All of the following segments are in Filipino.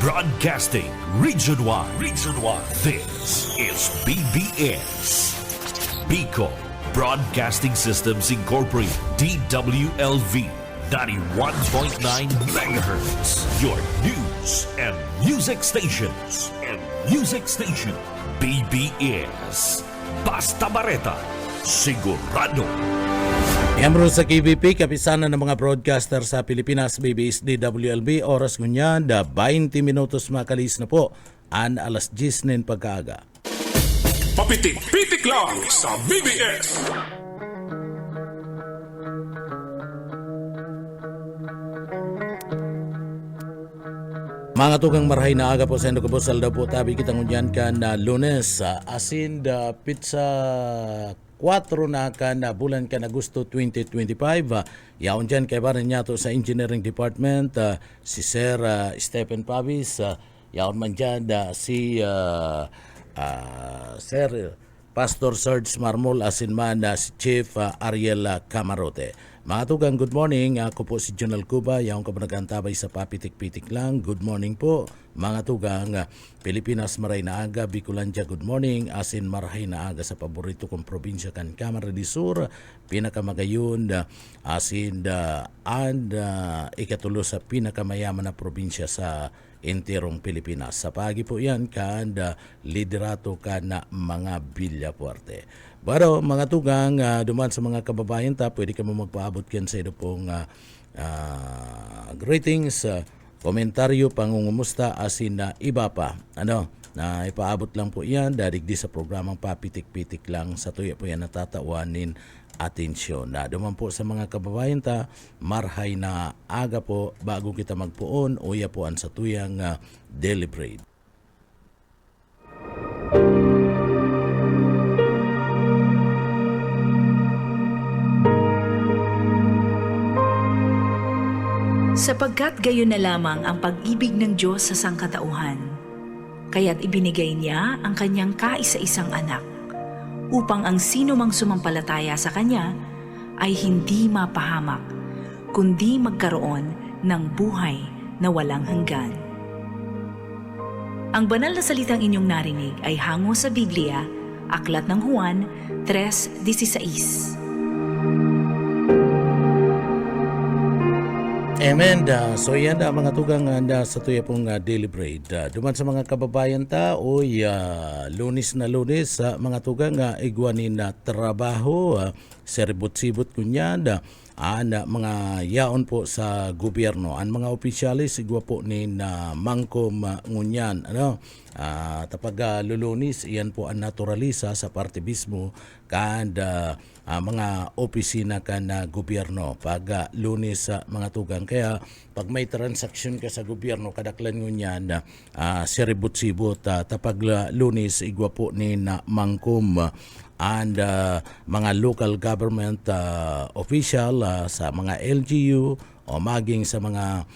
Broadcasting Region 1. Region 1. This is BBS. Bicol Broadcasting Systems Incorporated. DWLV. 91.9 megahertz. Your news and music stations. BBS. Basta Bareta. Sigurado. Miyembro sa KBP, kapisanan ng mga broadcaster sa Pilipinas, BBS DWLB, oras ngunyan, 20 minutos makalis na po, alas 10 nin pagkaaga. Papitik-pitik lang sa BBS. Mga tugang marahay na aga po sa Indo Kabusal daw po tabi kita ngunyan ka na Lunes, asin da pizza 4 na ka na bulan ka na Agosto 2025. Yaon dyan kay barin niya to sa Engineering Department, si Sir Stephen Pavis. Yaon man dyan si Sir Pastor Serge Marmol, asin man si Chief Ariel Camarote. Mga tugang, good morning. Ako po si Jonal Cuba, yaong kabanagkantabay sa papitik-pitik lang. Good morning po. Mga tugang, Pilipinas maray na aga, Bicolandia, good morning. Asin marahay na aga sa paborito kong probinsya kan Camarines del Sur, pinakamagayon, asin ikatulo sa pinakamayaman na probinsya sa enterong Pilipinas. Sa pagi po yan, liderato ka na mga Villafuerte. Pero mga tugang, duman sa mga kababayan ta, pwede ka mo magpaabot yan sa ito pong greetings, komentaryo, pangungumusta, asin na iba pa. Na ipaabot lang po yan, darigdi sa programang papitik-pitik lang, sa tuya po yan natatawanin atensyon. Duman po sa mga kababayan ta, marhay na aga po, bago kita magpuon, uya po ang sa tuyang deliberate. Sapagkat gayon na lamang ang pag-ibig ng Diyos sa sangkatauhan, kaya't ibinigay niya ang kanyang kaisa-isang anak, upang ang sino mang sumampalataya sa kanya ay hindi mapahamak, kundi magkaroon ng buhay na walang hanggan. Ang banal na salitang inyong narinig ay hango sa Biblia, Aklat ng Juan 3:16. Amen. So yan mga tugang sa tuya pong daily bread. Duman sa mga kababayan ta, lunis na lunis, mga tugang igwanin na trabaho, seribot-sibot kunyan, mga yaon po sa gobyerno. Ang mga opisyalis, igwa po ni Mangkom ngunyan. Tapag lulunis, iyan po ang naturalisa sa parte mismo kan mga opisina kan gobyerno pag lunes mga tugang. Kaya pag may transaksyon ka sa gobyerno, kadaklan ngunyan seribot-sibot, tapag lunes, igwa po ni Mangkom and mga local government official sa mga LGU o maging sa mga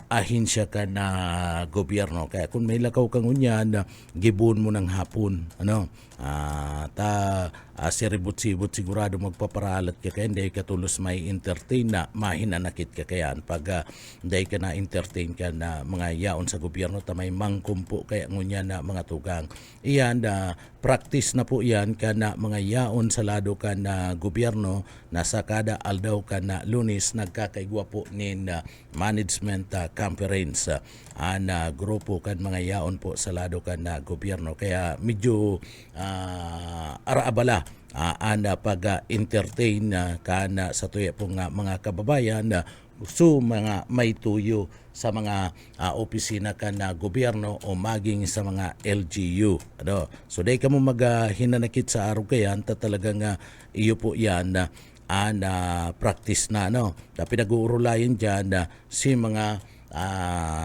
ahensya ka na gobyerno. Kaya kung may lakaw kang unyan, gibon mo ng hapon. Seribot-sibot sigurado magpaparalat ka, kaya hindi ka tulos may entertain na mahinanakit ka. Kaya pag hindi ka na entertain ka na mga yaon sa gobyerno, tamay mangkumpo kaya ngunyan na mga tugang. Iyan, practice na po yan ka na mga yaon sa lado ka na gobyerno, na sa kada aldaw ka na lunes nagkakaigwa po nin management conference na grupo kan mga yaon po sa lado ka na gobyerno. Kaya medyo araabala pag-entertain kana sa tuya pong mga kababayan so mga may tuyo sa mga opisina ka na gobyerno o maging sa mga LGU. So day ka mo maghinanakit sa araw kayan, talagang iyo po yan practice na. Pinag-uurulayan dyan si mga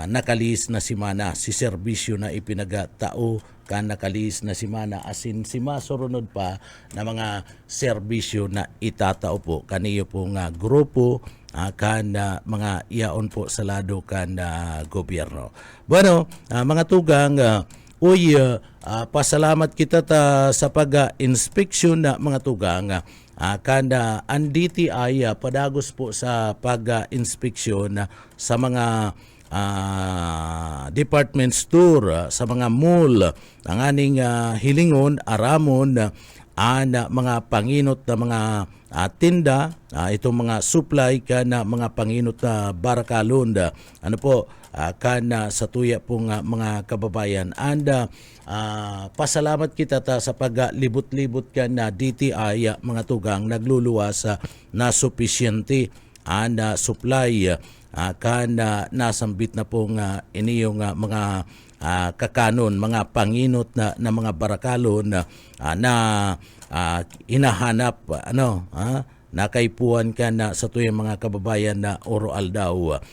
nakalis na simana, si serbisyo na ipinagatao kan nakalis na simana, asin si masurunod pa na mga serbisyo na itatao po kaniyo pong grupo kan mga iyaon po sa lado kan gobyerno. Bueno, mga tugang, pasalamat kita sa pag-inspeksyon na mga tugang. Kanda ang DTI padagos po sa pag-inspeksyon sa mga department store, sa mga mall, ang aning hilingon, aramon, mga panginot na mga tinda, itong mga supply kana mga panginot na barakalon, ano po, kana sa tuya pong mga kababayan. And pasalamat kita sa paglibot-libot ka na DTI, mga tugang nagluluwas na sufisyente na supply kana nasambit na pong iniyong mga kakanon, mga panginot na mga barakalon na hinahanap nakaipuan ka na sa tuyang mga kababayan na oro aldaw.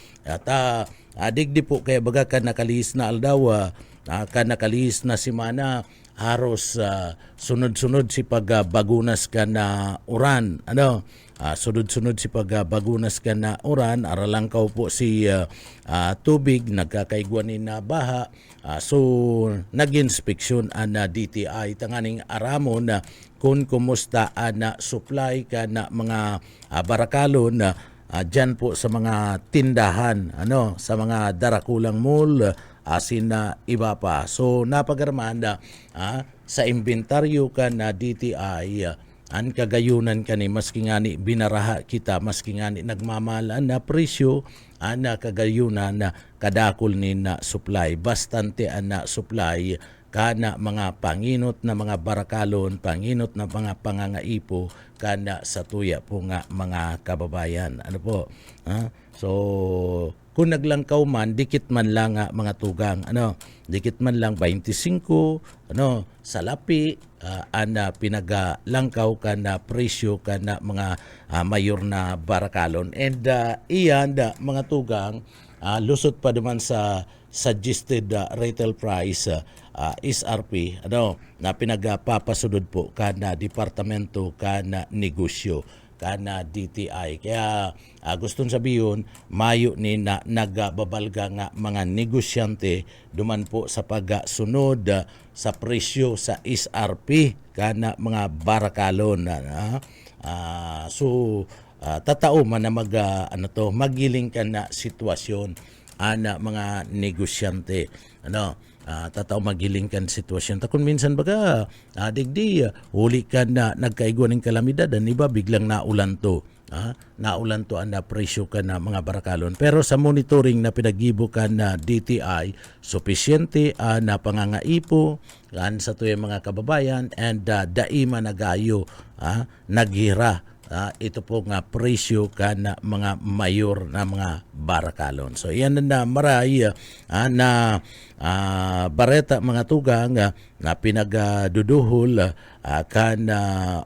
At digdi po kaya baga ka nakalis na aldaw, ka nakalis na simana haros sunod-sunod si pagbagunas ka na uran, sunod-sunod si pagbagunas ka na uran, aralangkaw po si tubig, nagkakaigwanin na baha. So nag-inspeksyon na DTI tanganing aramon na kung kumusta na supply ka na mga barakalon dyan po sa mga tindahan, sa mga Darakulang Mall, asin na iba pa. So napagarman sa inventaryo ka na DTI, an kagayunan ka ni maski nga ni binaraha kita, maski nga ni nagmamahalan na presyo, na kagayunan na kadakol ni na supply, bastante na supply kana mga panginot na mga barakalon, panginot na mga pangangaipo kana sa tuya po nga mga kababayan. Ano po? So kung naglangkaw man, dikit man lang mga tugang, dikit man lang 25, salapi, pinagalangkaw ka na presyo ka na mga mayor na barakalon. And iyan, mga tugang, lusot pa naman sa suggested retail price, SRP, na pinagpapasunod po ka na departamento ka na negosyo kana DTI. Kaya gustong sabihin, mayo ni na nagbabalga nga mga negosyante duman po sa pagsunod sa presyo sa SRP kana mga barakalon. So tatao man na magiling ka na sitwasyon ana mga negosyante. Tataw magiling kan sitwasyon. Kung minsan baga, digdi, huli ka na nagkaigwa ng kalamidad, iba biglang naulanto. Naulanto ang presyo ka na mga barakalon. Pero sa monitoring na pinagibo ka na DTI, sufisyente na pangangaipo kan sa tuyang mga kababayan, and daima nagayo, naghira. Ito po nga presyo ka na mga mayor na mga barakalon. So yan na maray na bareta mga tugang na pinagduduhol kan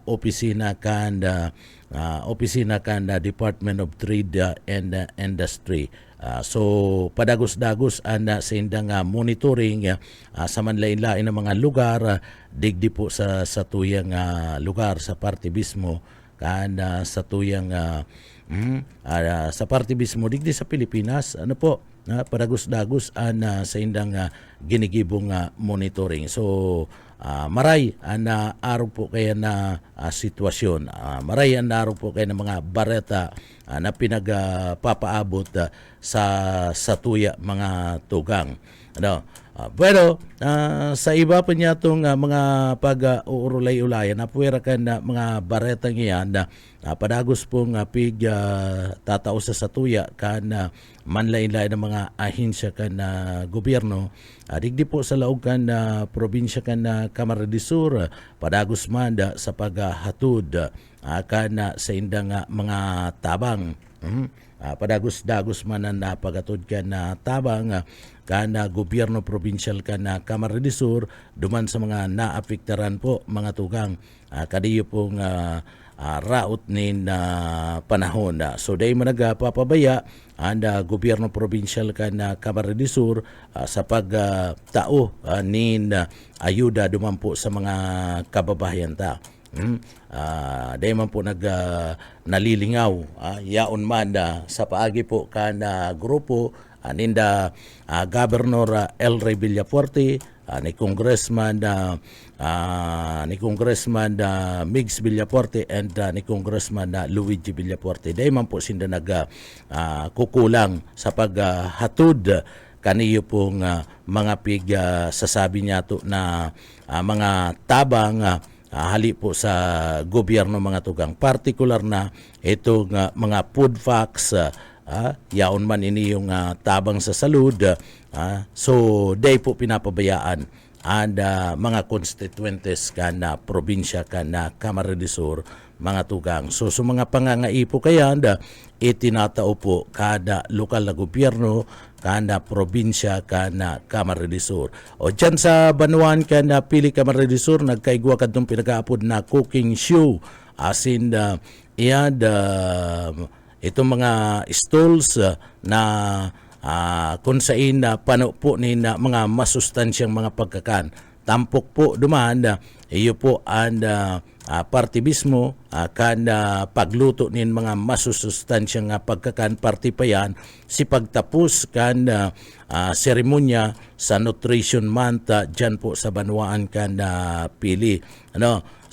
opisina kan Department of Trade and Industry. So padagos-dagos sa indang monitoring sa manlain-lain ng mga lugar, digdi po sa tuyang lugar sa parte mismo kan sa tuyang sa parte mismo digdi sa Pilipinas, padagos-dagos sa indang ginigibong monitoring. So maray na araw po kaya na sitwasyon, maray na araw po kaya na mga bareta na pinagpapaabot sa tuya mga tugang. Pero sa iba pa niya itong mga pag-uurulay-ulayan, napuwera ka na mga baretang iyan na padagos pong pig tatao sa tuya ka na manlain-lain ng mga ahensya ka na gobyerno, digdi po sa laog ka na probinsya ka na Camarines Sur, padagos man sa paghatod ka na sa indang mga tabang. Padagos-dagos man na pagatod ka na tabang kana gobyerno provincial ka na Camarines Sur, duman sa mga naapektaran po mga tugang kadiyo pong raot ni panahon. So day man nagpapabaya ang gobyerno provincial ka na Camarines Sur sa pagtao ni ayuda duman po sa mga kababayan ta. Dahil man po nalilingaw yaon man sa paagi po ka na grupo aninda Governor El Rey Villafuerte, ni Congressman Migs Villafuerte and ni Congressman Luigi Villafuerte. Dahil man po sinda kukulang sa paghatod kaniyo pong mga sasabi niya to na mga tabang hali po sa gobyerno mga tugang. Particular na itong mga food facts, yaon man ini yung tabang sa salud. So, day po pinapabayaan and mga constituentes ka na probinsya ka na Camarines Sur, mga tugang. So, mga pangangaipo kaya itinatao po kada lokal na gobyerno, kada probinsya ka na Camarines Sur. O dyan sa Banuan ka na pili Camarines Sur, nagkaigwa ka itong pinag-aapod na cooking show. As in, itong mga stalls na kung saan pano po ni na mga masustansyang mga pagkakan. Tampok po dumaan, iyo po ang party mismo kan pagluto nin mga masusustansyang pagkakan, party pa yan si pagtapos kan seremonya sa Nutrition Month dyan po sa Banuan kan pili.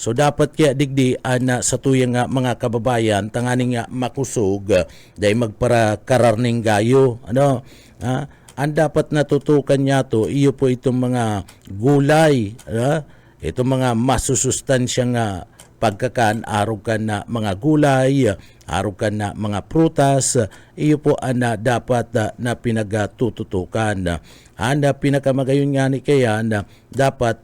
So dapat kaya digdi sa tuyang mga kababayan tanganing makusog dahil magpara kararning gayo. Ang dapat natutukan niya to, iyo po itong mga gulay, itong mga masusustansyang pagkakan, araw ka na mga gulay, araw ka na mga prutas, iyo po ang dapat na pinagtututukan. Ang pinakamagayon nga ni kaya dapat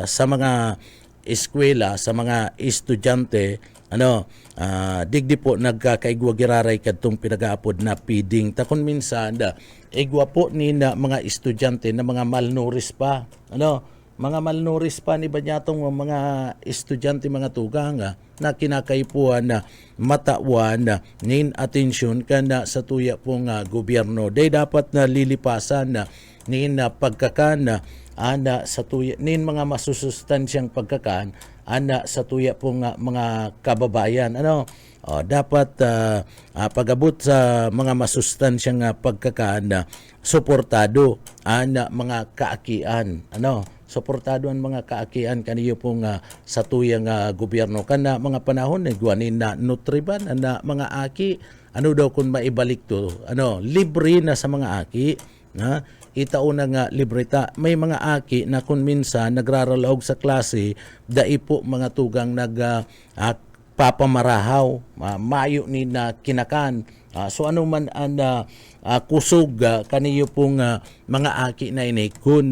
sa mga eskwela, sa mga estudyante, digdi po nagkakaigwa giraray kadtong pinag-aapod na feeding. Takon minsan igwa po ni na mga estudyante na mga malnourished pa. Mga malnourished pa ni banyatong mga estudyante, mga tugang na kinakaipuan na matawan nin atensyon kana sa tuya pong gobyerno. Day dapat na lilipasan nin pagkakan sa tuya nin mga masusustansyang pagkakan sa tuya pong mga kababayan. Dapat pag-abot sa mga masustansyang pagkakaan suportado ang mga kaakian. Suportado ang mga kaakian kaniyo pong sa tuyang gobyerno. Kana mga panahon nagwanin na Nutriban na mga aki. Daw kung maibalik to? Libre na sa mga aki. Itauna nga libreta. May mga aki na kung minsan nagraralaog sa klase, daipo mga tugang papamarahaw, mayo ni na kinakan. So ano man ang kusog kaniyo pong mga aki na ini kung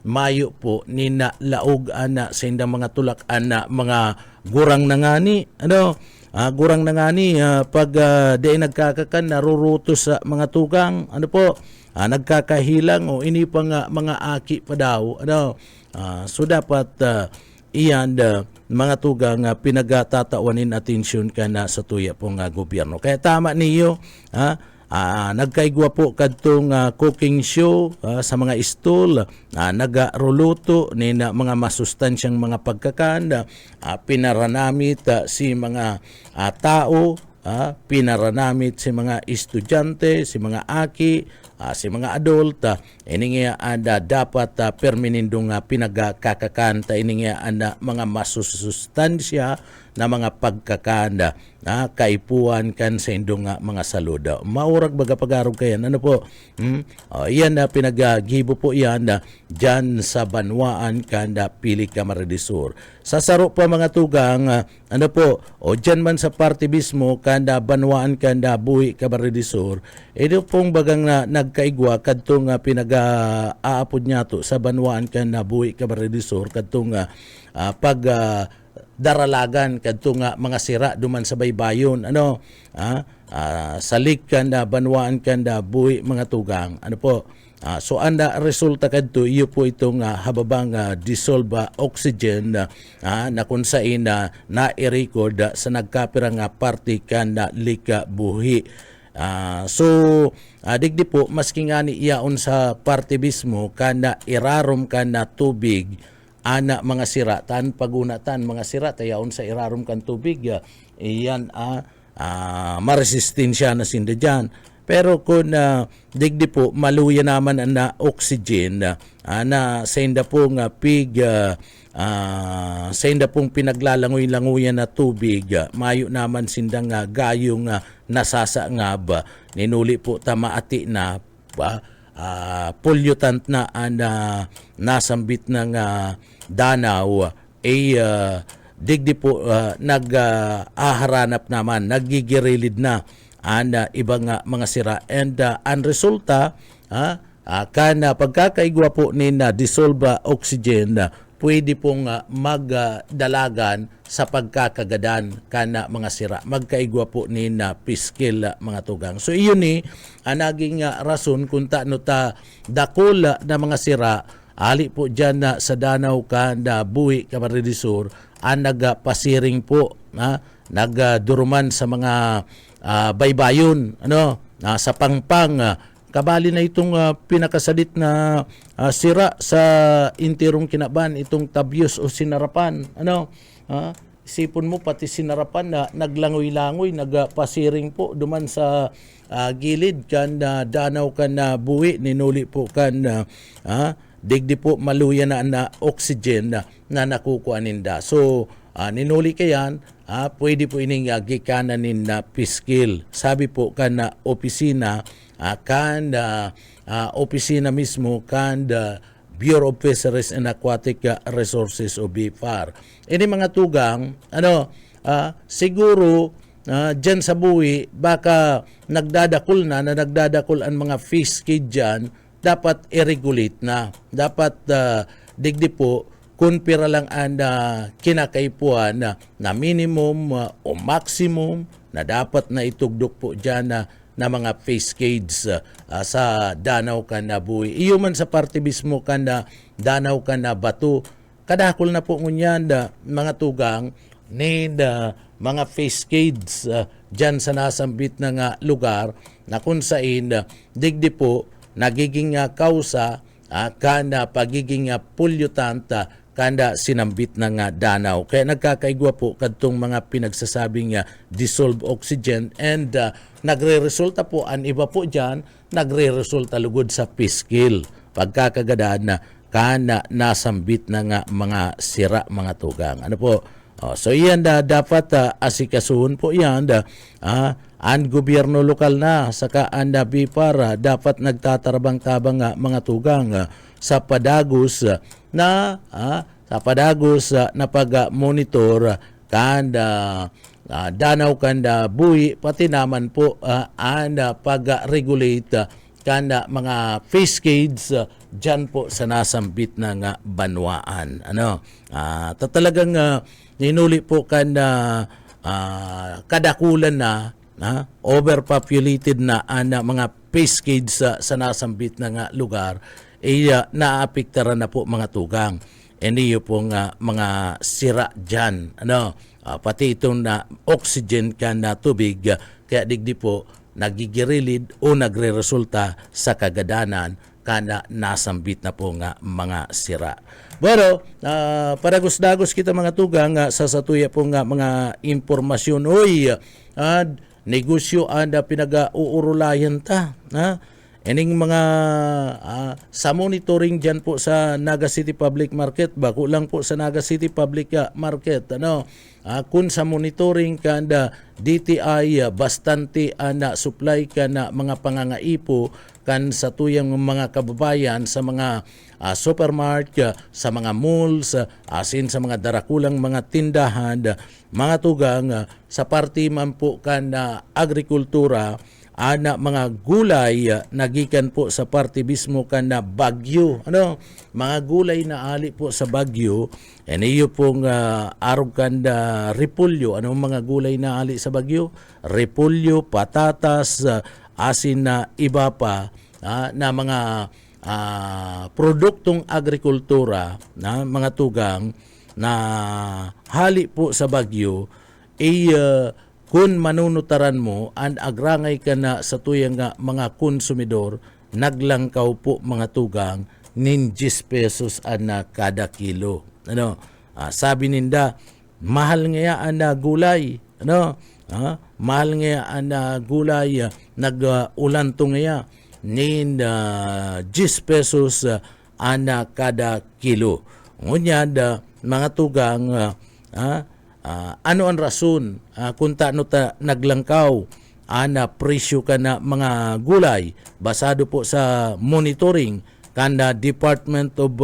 mayo po ni na laog sa indang mga tulak mga gurang nangani. Gurang nangani pag di nagkakakan naruruto sa mga tugang, nagkakahilang o ini pa nga mga aki pa daw. So dapat iyan mga tugang pinagtatawanin atensyon ka na sa tuya pong gobyerno. Kaya tama niyo, nagkaigwa po kadtong cooking show sa mga stall, nagaruluto ni na mga masustansyang mga pagkakan, pinaranamit si mga tao, pinaranamit si mga estudyante, si mga aki, si mga adult, ini nga dapat perminindong pinagkakakan, ini nga mga masusustansya na mga pagkakan kaipuan kan sa indong mga salud. Maurag baga pagarog kayan. Iyan pinagagibo po yan dyan sa Banuan kanda pili Camarines Sur. Sa saro pa mga tugang, dyan man sa party mismo kanda Banuan kanda buhi Camarines Sur, ito pong bagang nagkaigwa kadtong pinag-aapod niya to sa Banuan kanda buhi Camarines Sur kadtong pag daralagan kadtong mga sira duman sa baybayon, salik kanda Banuan kanda buhi mga tugang. So anda resulta kadto iyo po itong hababang dissolve oxygen na kung saan na-record sa nagkapirang party kanda lika buhi. So digdi po maski nga ni iyaon sa party mismo kanda irarom kanda tubig mga sira tan pagunatan mga sira tayaon sa irarom kan tubig, iyan maresistensya na sinda dyan. Pero kung digdi po maluya naman ang na oxygen na sa inda pong sa inda pong pinaglalangoy-langoyan na tubig, mayo naman sindang gayong nasasangab, ninuli po tamaati na pollutant na nasambit ng danaw, digdi po nag-aharanap naman, nagigirilid na ang ibang mga sira. And ang resulta, pagkakaigwa po ni dissolve oxygen, pwede pong magdalagan sa pagkakagadan kana mga sira. Magkaigwa po ni piskil mga tugang. So iyon ni ang naging rason kung taano ta dakol na mga sira ali po dyan sa danaw na buhi Camarines Sur ang nagpasiring po, nagduruman sa mga baybayon, sa pangpang, kabali na itong pinakasadit na sira sa intirong kinaban, itong tabyos o sinarapan. Isipon mo pati sinarapan na naglangoy-langoy, nagpasiring po duman sa gilid kan danaw kan na buhi, ninuli po kan digdi po maluya na oxygen na nakukuha ninda. So ninuli kayan, pwede po ining gikanan na piskil. Sabi po kan na opisina, opisina mismo kan Bureau of Fisheries and Aquatic Resources o BFAR. Ini mga tugang, siguro dyan sa buwi, baka nagdadakol nagdadakol ang mga fish kid dyan, dapat i-regulate na. Dapat digdi po, kunpira lang ang kinakaipuan na minimum o maximum na dapat na itugdok po dyan na mga face cage sa danaw kan na buhi. Iyo man sa parte mismo kan na danaw kan na bato, kadakol na po ngunyan mga tugang ni mga face cage dyan sa nasambit na lugar na kung saan digdi po nagiging kausa kanda pagiging pollutant kanda sinambit ng danaw. Kaya nagkakaigwa po kadtong mga pinagsasabing dissolved oxygen and nagre-resulta po ang iba po dyan, nagre-resulta lugod sa piskil. Pagkakagadaan na kana nasambit ng mga sira mga tugang. Ano po? So yan dapat asikasuhon po yan ang gobyerno lokal na saka ang BFAR dapat nagtatarabang-tabang mga tugang sa padagos na pag-monitor kanda danaw kanda buhi pati naman po ang pag-regulate kanda mga fish cage dyan po sa nasambit ng banwaan. Talagang ninuli po kanda kadakulan na overpopulated na mga fish cage sa nasambit ng lugar, naapektaran na po mga tugang. Iyo pong mga sira dyan. Pati itong oxygen kan na tubig, kaya digdi po nagigirilid o nagre-resulta sa kagadanan kana nasambit na po mga sira. Pero para gusdagos kita mga tugang sa satuya po mga impormasyon negosyo anda pinag-uurulayan ta. Ining mga sa monitoring dyan po sa Naga City Public Market, bako lang po sa Naga City Public Market, kung sa monitoring kanda DTI bastante supply ka na mga pangangaipo kan sa tuyang mga kababayan sa mga supermarket, sa mga malls, asin sa mga darakulang mga tindahan, mga tugang sa parte man po kan agrikultura, mga gulay nagikan po sa parte mismo kan na bagyo. Mga gulay na ali po sa bagyo, iyo pong arog kan repolyo. Anong mga gulay na ali sa bagyo? Repolyo, patatas, asin na iba pa na mga produktong agrikultura na mga tugang na hali po sa bagyo, kung manunutaran mo, ang agrangay ka na sa tuyang mga konsumidor, naglangkaw po mga tugang, 90 pesos na kada kilo. Sabi ninda, mahal nga ang gulay. mahal nga ang gulay nag-ulan to nga nin 10 pesos ana kada kilo. Ngunya mga tugang ano ang rason kung taano ta naglangkaw ana presyo ka na mga gulay basado po sa monitoring kanda Department of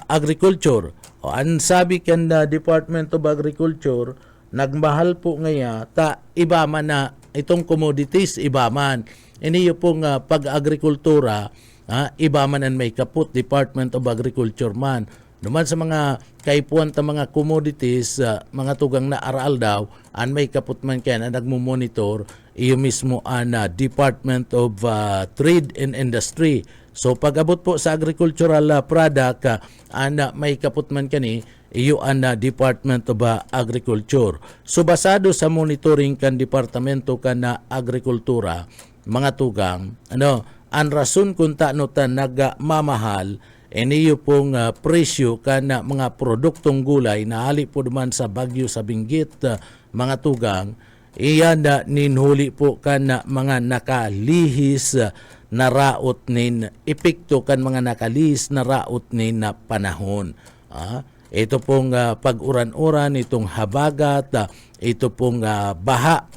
Agriculture. O, ang sabi kanda Department of Agriculture, nagmahal po ngaya ta iba man na itong commodities iba man. Iniyo pong pag-agrikultura, iba man ang may kaput Department of Agriculture man. Naman sa mga kaipuan ta mga commodities, mga tugang na aral daw, an may kaput man kaya na nagmumonitor, iyo mismo ang Department of Trade and Industry. So pag-abot po sa agricultural product, may kaput man kani, iyo ang Department of Agriculture. So basado sa monitoring kan Departamento kan na Agrikultura, mga tugang, ang rason kung taano ta nagmamahal, iniyo pong presyo kan mga produktong gulay na hali po naman sa Bagyo sa Benguet, mga tugang, iyan na ninhuli po kan mga nakalihis na raot nin epekto kan mga nakalihis na raot nin na panahon. Ito pong pag-uran-uran, itong habagat, ito pong baha,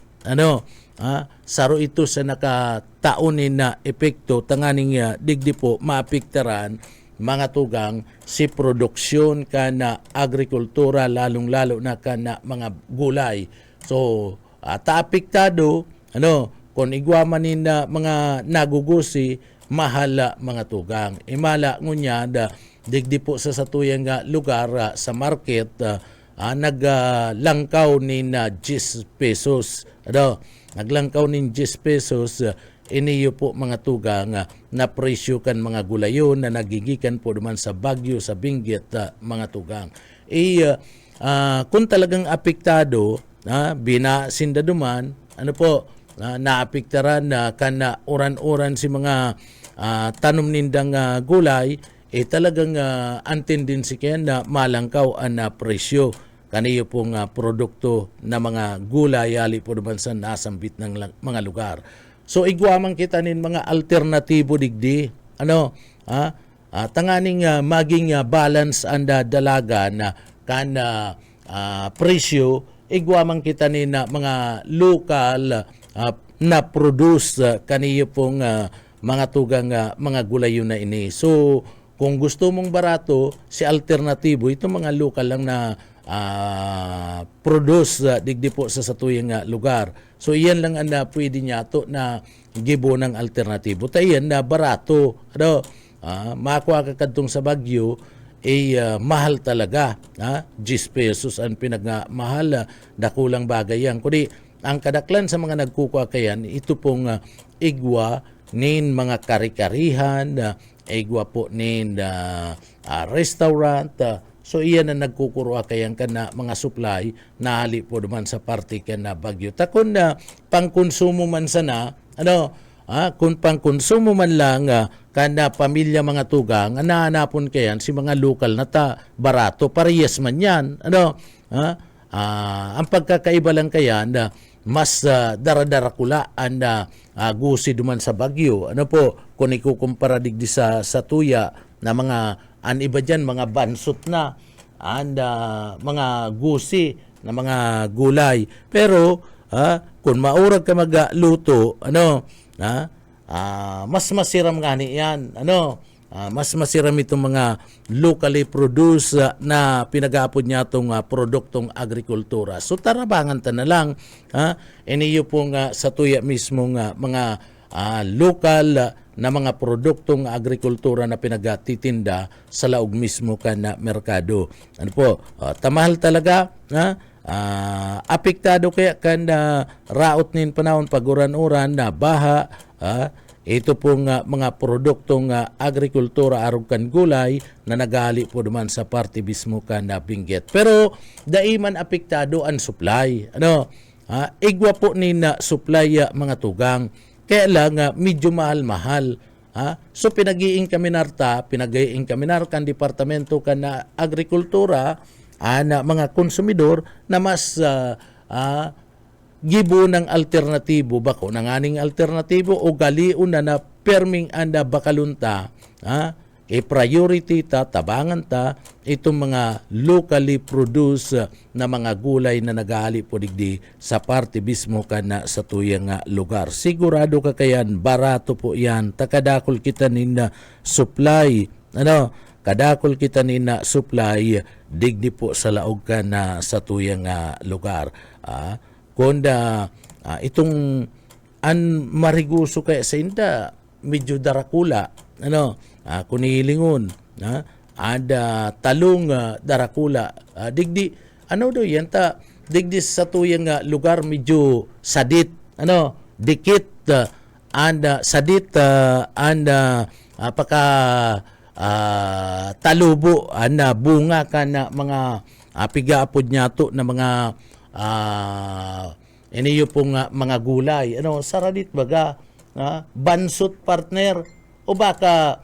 saro ito sa nakataunin na epekto, tanganing digdi po maapektaran mga tugang si produksyon ka na agrikultura, lalong-lalo na ka na mga gulay. So, taapektado, kung igwamanin na mga nagugusi, mahala mga tugang. Imala ngunya, digdi po sa satuyang lugar sa market, naglangkaw ni 10 pesos. Naglangkaw ni 10 pesos, iniyo po mga tugang na presyo kan mga gulayon na nagigikan po naman sa Bagyo sa Benguet, mga tugang. Kung talagang apektado, binasinda duman, naapektaran na kana uran-uran si mga tanom nindang gulay, talagang ang tendency kaya na malangkaw ang presyo kaniyo pong produkto na mga gulay ali po naman sa nasambit ng mga lugar. So igwamang kita nin mga alternatibo digdi. Tanganing maging balance ang dalaga na kan presyo, igwamang kita nin mga local na produce kaniyo pong mga tugang mga gulayo na ini. So kung gusto mong barato, si alternatibo, ito mga local lang na produce digdi po sa satuyang lugar. So iyan lang ang pwede niya to na gibo ng alternatibo. Tayan na barato. Makuha ka kadtong sa Bagyo, mahal talaga. 10 pesos ang pinagmahal, dakulang bagay yan. Kundi ang kadaklan sa mga nagkukuha kayan, ito pong igwa nin mga kari-karihan, igwa po nin restaurant. So iyan na nagkukuruha kayan ka na mga supply na hali po naman sa parte ka na Bagyo. Takon na pangkonsumo man sana, kung pangkonsumo man lang kana pamilya mga tugang, nahanapon kayan si mga lokal na barato, parehas man yan. Ang pagkakaiba lang kayan, mas daradara kula ang gusi duman sa Bagyo. Kung ikukumpara digdi sa tuya na mga an iba dyan, mga bansot na, and mga gusi na mga gulay. Pero, kung maurag ka magluto, mas masiram nga yan. Mas masiram itong mga locally produced na pinag-aapod niya itong produktong agrikultura. So, tarabangan ta na lang. Iniyo pong sa tuya mismo mga local na mga produktong agrikultura na pinagatitinda sa laog mismo ka na merkado. Tamahal talaga, apektado kaya kan raot nin panahon paguran-uran na baha, ito pong mga produktong agrikultura arog kan gulay na nagali po naman sa parte mismo ka na Benguet. Pero daiman apektado ang supply. Igwa po nin supply mga tugang. Kaya lang, medyo mahal-mahal. So, pinag-iing kami narta, pinag-iing kami narkan Departamento ka na Agrikultura, ana mga konsumidor na mas gibo ng alternatibo bako nang aning alternatibo o galiun na perming anda bakalunta priority ta tabangan ta itong mga locally produced na mga gulay na nagali po digdi sa parte mismo kana sa tuyang lugar. Sigurado ka kayan barato po yan takadakol kita nina supply kadakol kita nina supply digdi po sa laog ka na sa tuyang lugar. Kunda itong mariguso kaya sa inda medyo darakula kunilingon ada talong darakula digdi do yan ta digdi sa tuyang lugar medyo sadit dikit anda sadit anda paka talubo ana bunga ka na mga pigaapod nyato na mga iniyo pong mga gulay saradit baga bansot partner o baka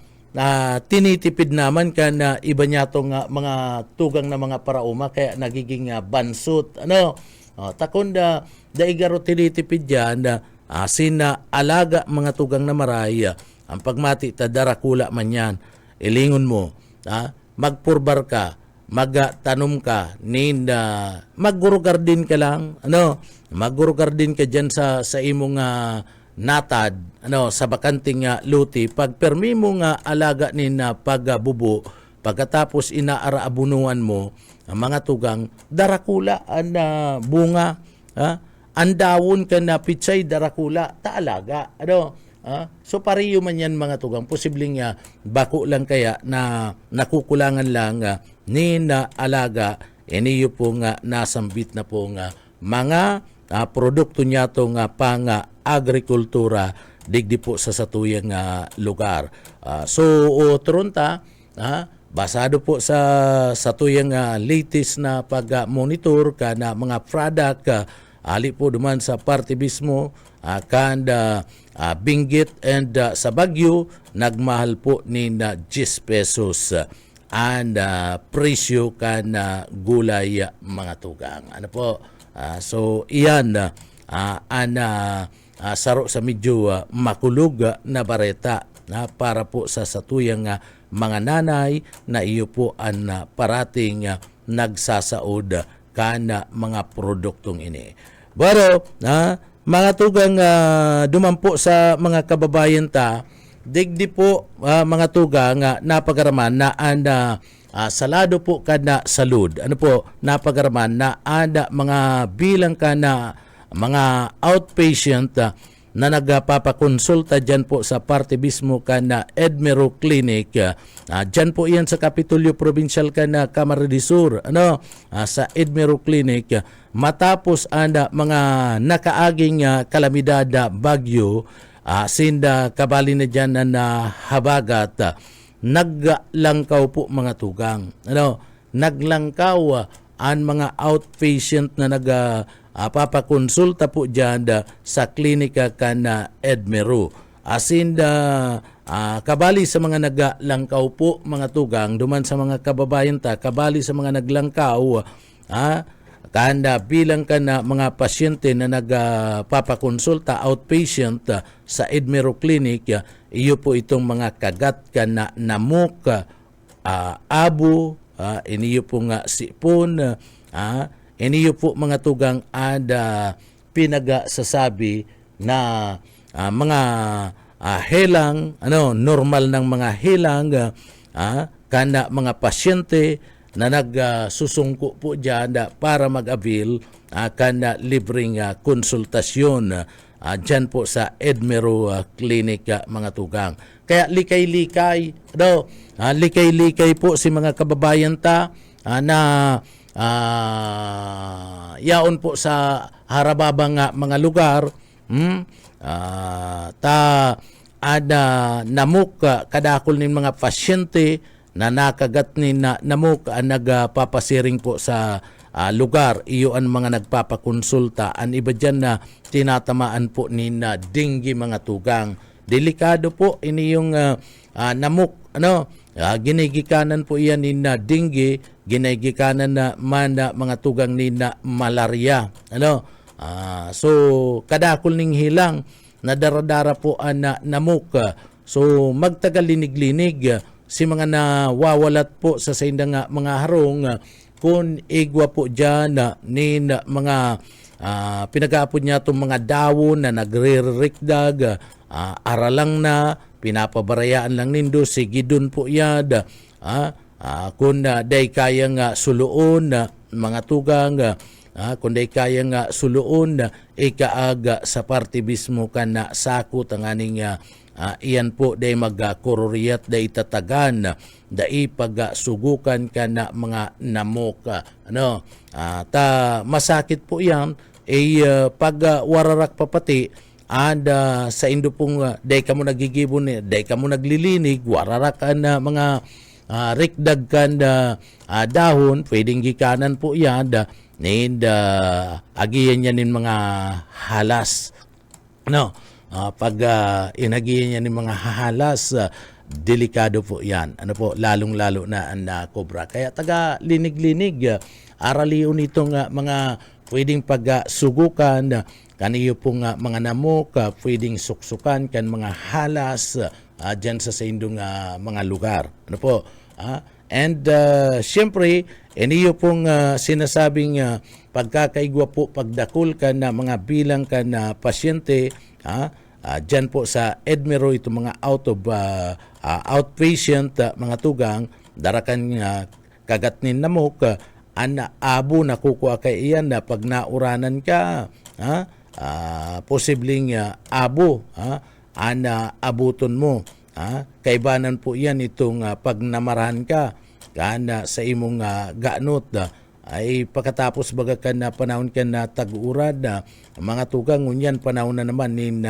tinitipid naman ka na iba niya tong mga tugang na mga parauma kaya nagiging bansot takunda daigaro tinitipid yan sina alaga mga tugang na maray ang pagmati ta darakula man yan ilingon mo magpurbar ka magtanom ka maggurugardin ka lang maggurugardin ka diyan sa imong natad sa bakanting luti pagpermi mo nga alaga na pagbubo pagkatapos inaaraabunuan mo ang mga tugang darakula ang bunga andawon ka na pitsay darakula taalaga so pariyo man yan mga tugang posibleng bako lang kaya na nakukulangan lang ni na alaga iniyo po nasambit na po mga produkto niya to pang agrikultura digdi po sa satuyang lugar. So tronta basado po sa satuyang latest na pag-monitor kana mga product ali po duman sa parte mismo kanda Benguet and sa Baguio nagmahal po ni na 10 pesos and presyo kana gulay mga tugang. Ano po? So iyan saro sa medyo makulog na bareta para po sa satuyang mga nanay na iyo po ang parating nagsasaod kana mga produktong ini. Pero mga tugang dumampo sa mga kababayan ta digdi po mga tugang napagaraman na salado po kada salud napagaraman na ada mga bilang kana mga outpatient na nagpapakonsulta dyan po sa parte mismo kana Edmero Clinic. Dyan po yan sa Kapitolyo Provincial kana Camarines Sur sa Edmero Clinic. Matapos mga nakaaging kalamidad Bagyo sinda kabali na dyan na habagat naglangkaw po mga tugang naglangkaw ang mga outpatient na papakonsulta po dyan sa klinika kana Edmero. Asinda kabali sa mga naglangkaw po mga tugang duman sa mga kababayan ta kabali sa mga naglangkaw kanda bilang kana mga pasyente na nagpapakonsulta outpatient sa Edmero Clinic iyo po itong mga kagat kana namok abo iniyo po nga sipon iniyo po mga tugang ada pinagasasabi na mga helang normal ng mga helang kana mga pasyente na nagsusungko po dyan para mag-avail kana libreng konsultasyon dyan po sa Edmero Clinic mga tugang. Kaya likay-likay likay-likay po si mga kababayan ta na yaon po sa harababang mga lugar ta ada namuk kadakol nin mga pasyente na nakagat ni namuk nagpapasiring po sa lugar iyo ang mga nagpapakonsulta ang iba dyan na tinatamaan po ni dengue mga tugang delikado po ini yung namuk, ginigikanan po iyan ni na dengue, ginigikanan na mga tugang ni na malaria, so kadakol ning hilang na daradara po na namuk. So magtagal linig-linig si mga nawawalat po sa saindang mga harong kung igwa po dyan ni mga pinag-aapod niya itong mga dawon na nagre-rikdag, aralang na, pinapabarayaan lang nindo, sige dun po yan, kung day kayang suluon, mga tugang, kung day kayang suluon, ikaaga sa partibismo ka na sakot ang aning iyan po day magkururiyat day tatagan day pagsugukan ka na mga namok ta masakit po yan pag wararak papati sa indo pong day ka mo nagigibon day ka mo naglilinig wararak na mga rikdag kan dahon pwedeng gikanan po yan agiyan yan mga halas pag inagiyan niya ng mga hahalas, delikado po yan. Lalong-lalo na ang kobra. Kaya taga linig-linig, araliun itong mga pwedeng pagsugukan, kaniyo pong mga namok, pwedeng suksukan, kan mga halas, dyan sa indong mga lugar. And siyempre, iniyo pong sinasabing pagkakaigwa po, pagdakul ka na mga bilang ka na pasyente, dyan po sa Edmero, itong mga outpatient mga tugang, darakan kagat ni namok, abo na kukuha kay iyan na pag nauranan ka, posibleng abo, abuton mo. Kaibanan po yan itong pag namarahan ka, sa imong ganot, ay pagkatapos baga ka na panahon ka na tag-urad mga tugang ngunyan panahon na naman nin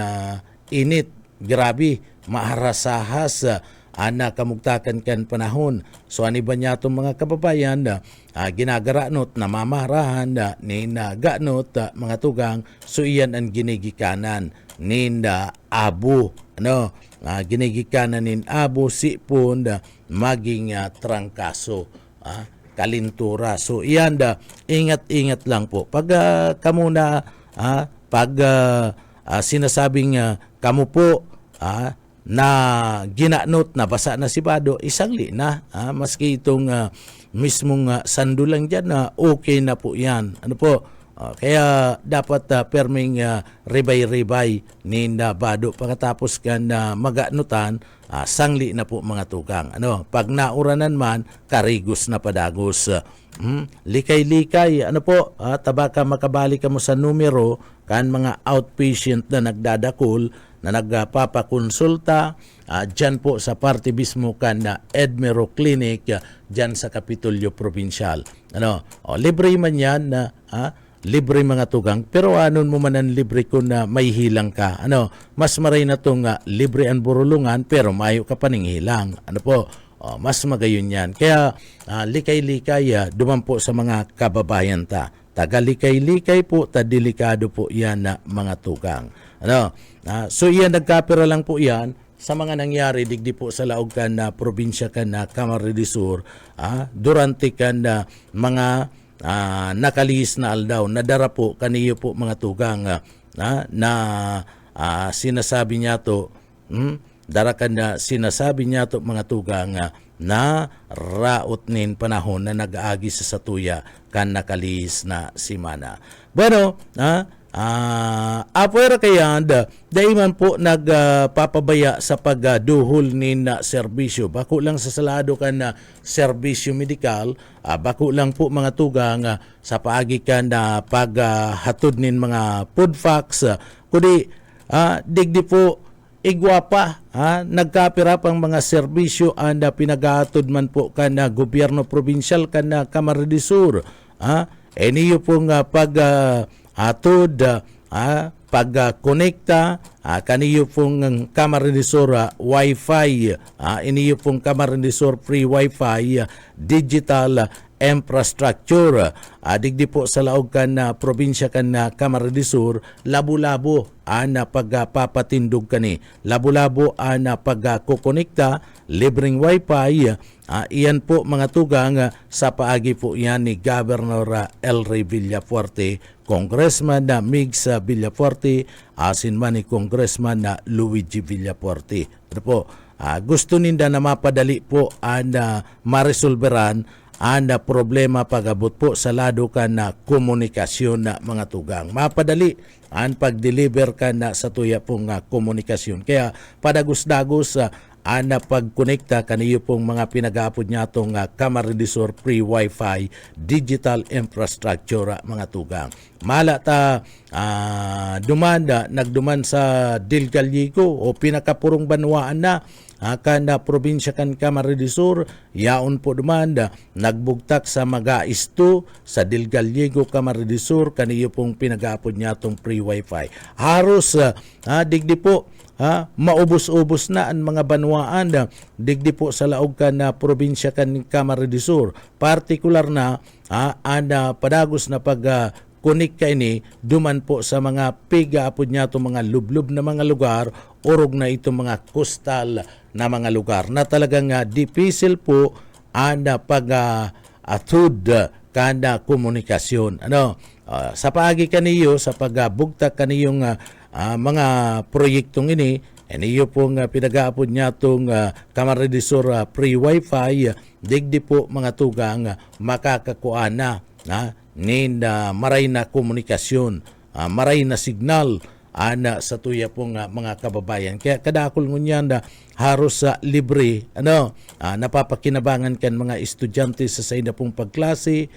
init, grabe, maharasahas ana kamugtakan kan panahon. So ani ba niya itong mga kababayan ginagaranot na mamaharahan nin ganot mga tugang, so iyan ang ginigikanan nin abo, ginigikanan nin abo sipon maging trangkaso, kalintura. So iyan ingat-ingat lang po. Pag kamo na sinasabing kamo po na ginanot na basa na si Bado, isangli na. Maski itong mismong sando lang dyan, okay na po yan. Kaya dapat perming ribay-ribay ni Bado pagkatapos ka na maganutan, sangli na po mga tugang. Pag nauranan man, karigos na padagos. Likay-likay, tabaka makabalik ka mo sa numero, kan mga outpatient na nagdadakol, na nagpapakonsulta, dyan po sa partibismo kan na Edmero Clinic, dyan sa Kapitolyo Provincial. Libre man yan libre mga tugang, pero anon mo man ang libre kung may hilang ka. Mas maray na itong libre ang burulungan, pero mayo ka pa ning hilang. Mas magayon yan. Kaya likay-likay, dumampo sa mga kababayan ta. Tagalikay-likay po, delikado po yan na mga tugang. So yan, nagkapira lang po yan sa mga nangyari digdi po sa laog kan na probinsya kan na Camarines Sur, durante kan na mga nakalihis na aldaw, nadara po kaniyo po mga tugang na sinasabi niya to, darakan na sinasabi niya to mga tugang na raot nin panahon na nag-aagi sa satuya kan nakalihis na simana. Bueno, apuera kaya daiman po nagpapabaya sa pagduhol ni na serbisyo. Bako lang sa salado ka na serbisyo medikal, bako lang po mga tugang sa paagi ka na paghatod nin mga food facts, kundi digdi po igwapa, nagkapira pang mga serbisyo na pinaghatod man po ka na gobyerno provincial ka na Camarines Sur. Eniyo pong atod pag-connecta kaniyo pong Camarines Sur Wi-Fi, iniyo pong Camarines Sur free Wi-Fi, digital infrastructure. Digdi po sa laog kan na probinsya kan na Camarines Sur, labo-labo na pagpapatindog kani. Labo-labo na pagkukonekta, libreng wifi. Iyan po mga tugang sa paagi po yan ni Governor Elry Villafuerte, Congressman na Migs Villafuerte, asin man ni Congressman na Luigi Villafuerte. Ano po, gusto ninda na mapadali po maresolveran ang problema pagabot po sa lado ka na komunikasyon na mga tugang. Mapadali ang pag-deliver ka na sa tuya pong komunikasyon. Kaya padagos-dagos na pagkonekta kaniyo pong mga pinag-aapod niya itong Camarines Sur Free Wi-Fi Digital Infrastructure mga tugang. Mala ta nagduman sa Dilgaligo o pinakapurong banwaan na na probinsya kan Camarines Sur, yaon po duman nagbugtak sa Magaisto sa Dilgaligo, Camarines Sur, kaniyo pong pinag-aapod niya itong free wifi. Haros digdi po maubos-ubos na ang mga banwaan digdi po sa laog kan na probinsya kan Camarines Sur. Partikular na padagos na pag kunik ka ini duman po sa mga piga-apod niya itong mga lublob na mga lugar, orog na itong mga coastal na mga lugar na talagang dipisil po pag-atud kada komunikasyon. Sa paagi kaniyo, sa pagbugtak kaniyong mga proyektong ini, iniyo pong pinag-aapod niya itong Camarines Sur Free Wi-Fi, digdi po mga tugang makakakuan na maray na komunikasyon, maray na signal sa tuya pong mga kababayan. Kaya kadakol ngunyan haros sa libre napapakinabangan kan mga estudyante sa sainda pong pagklase,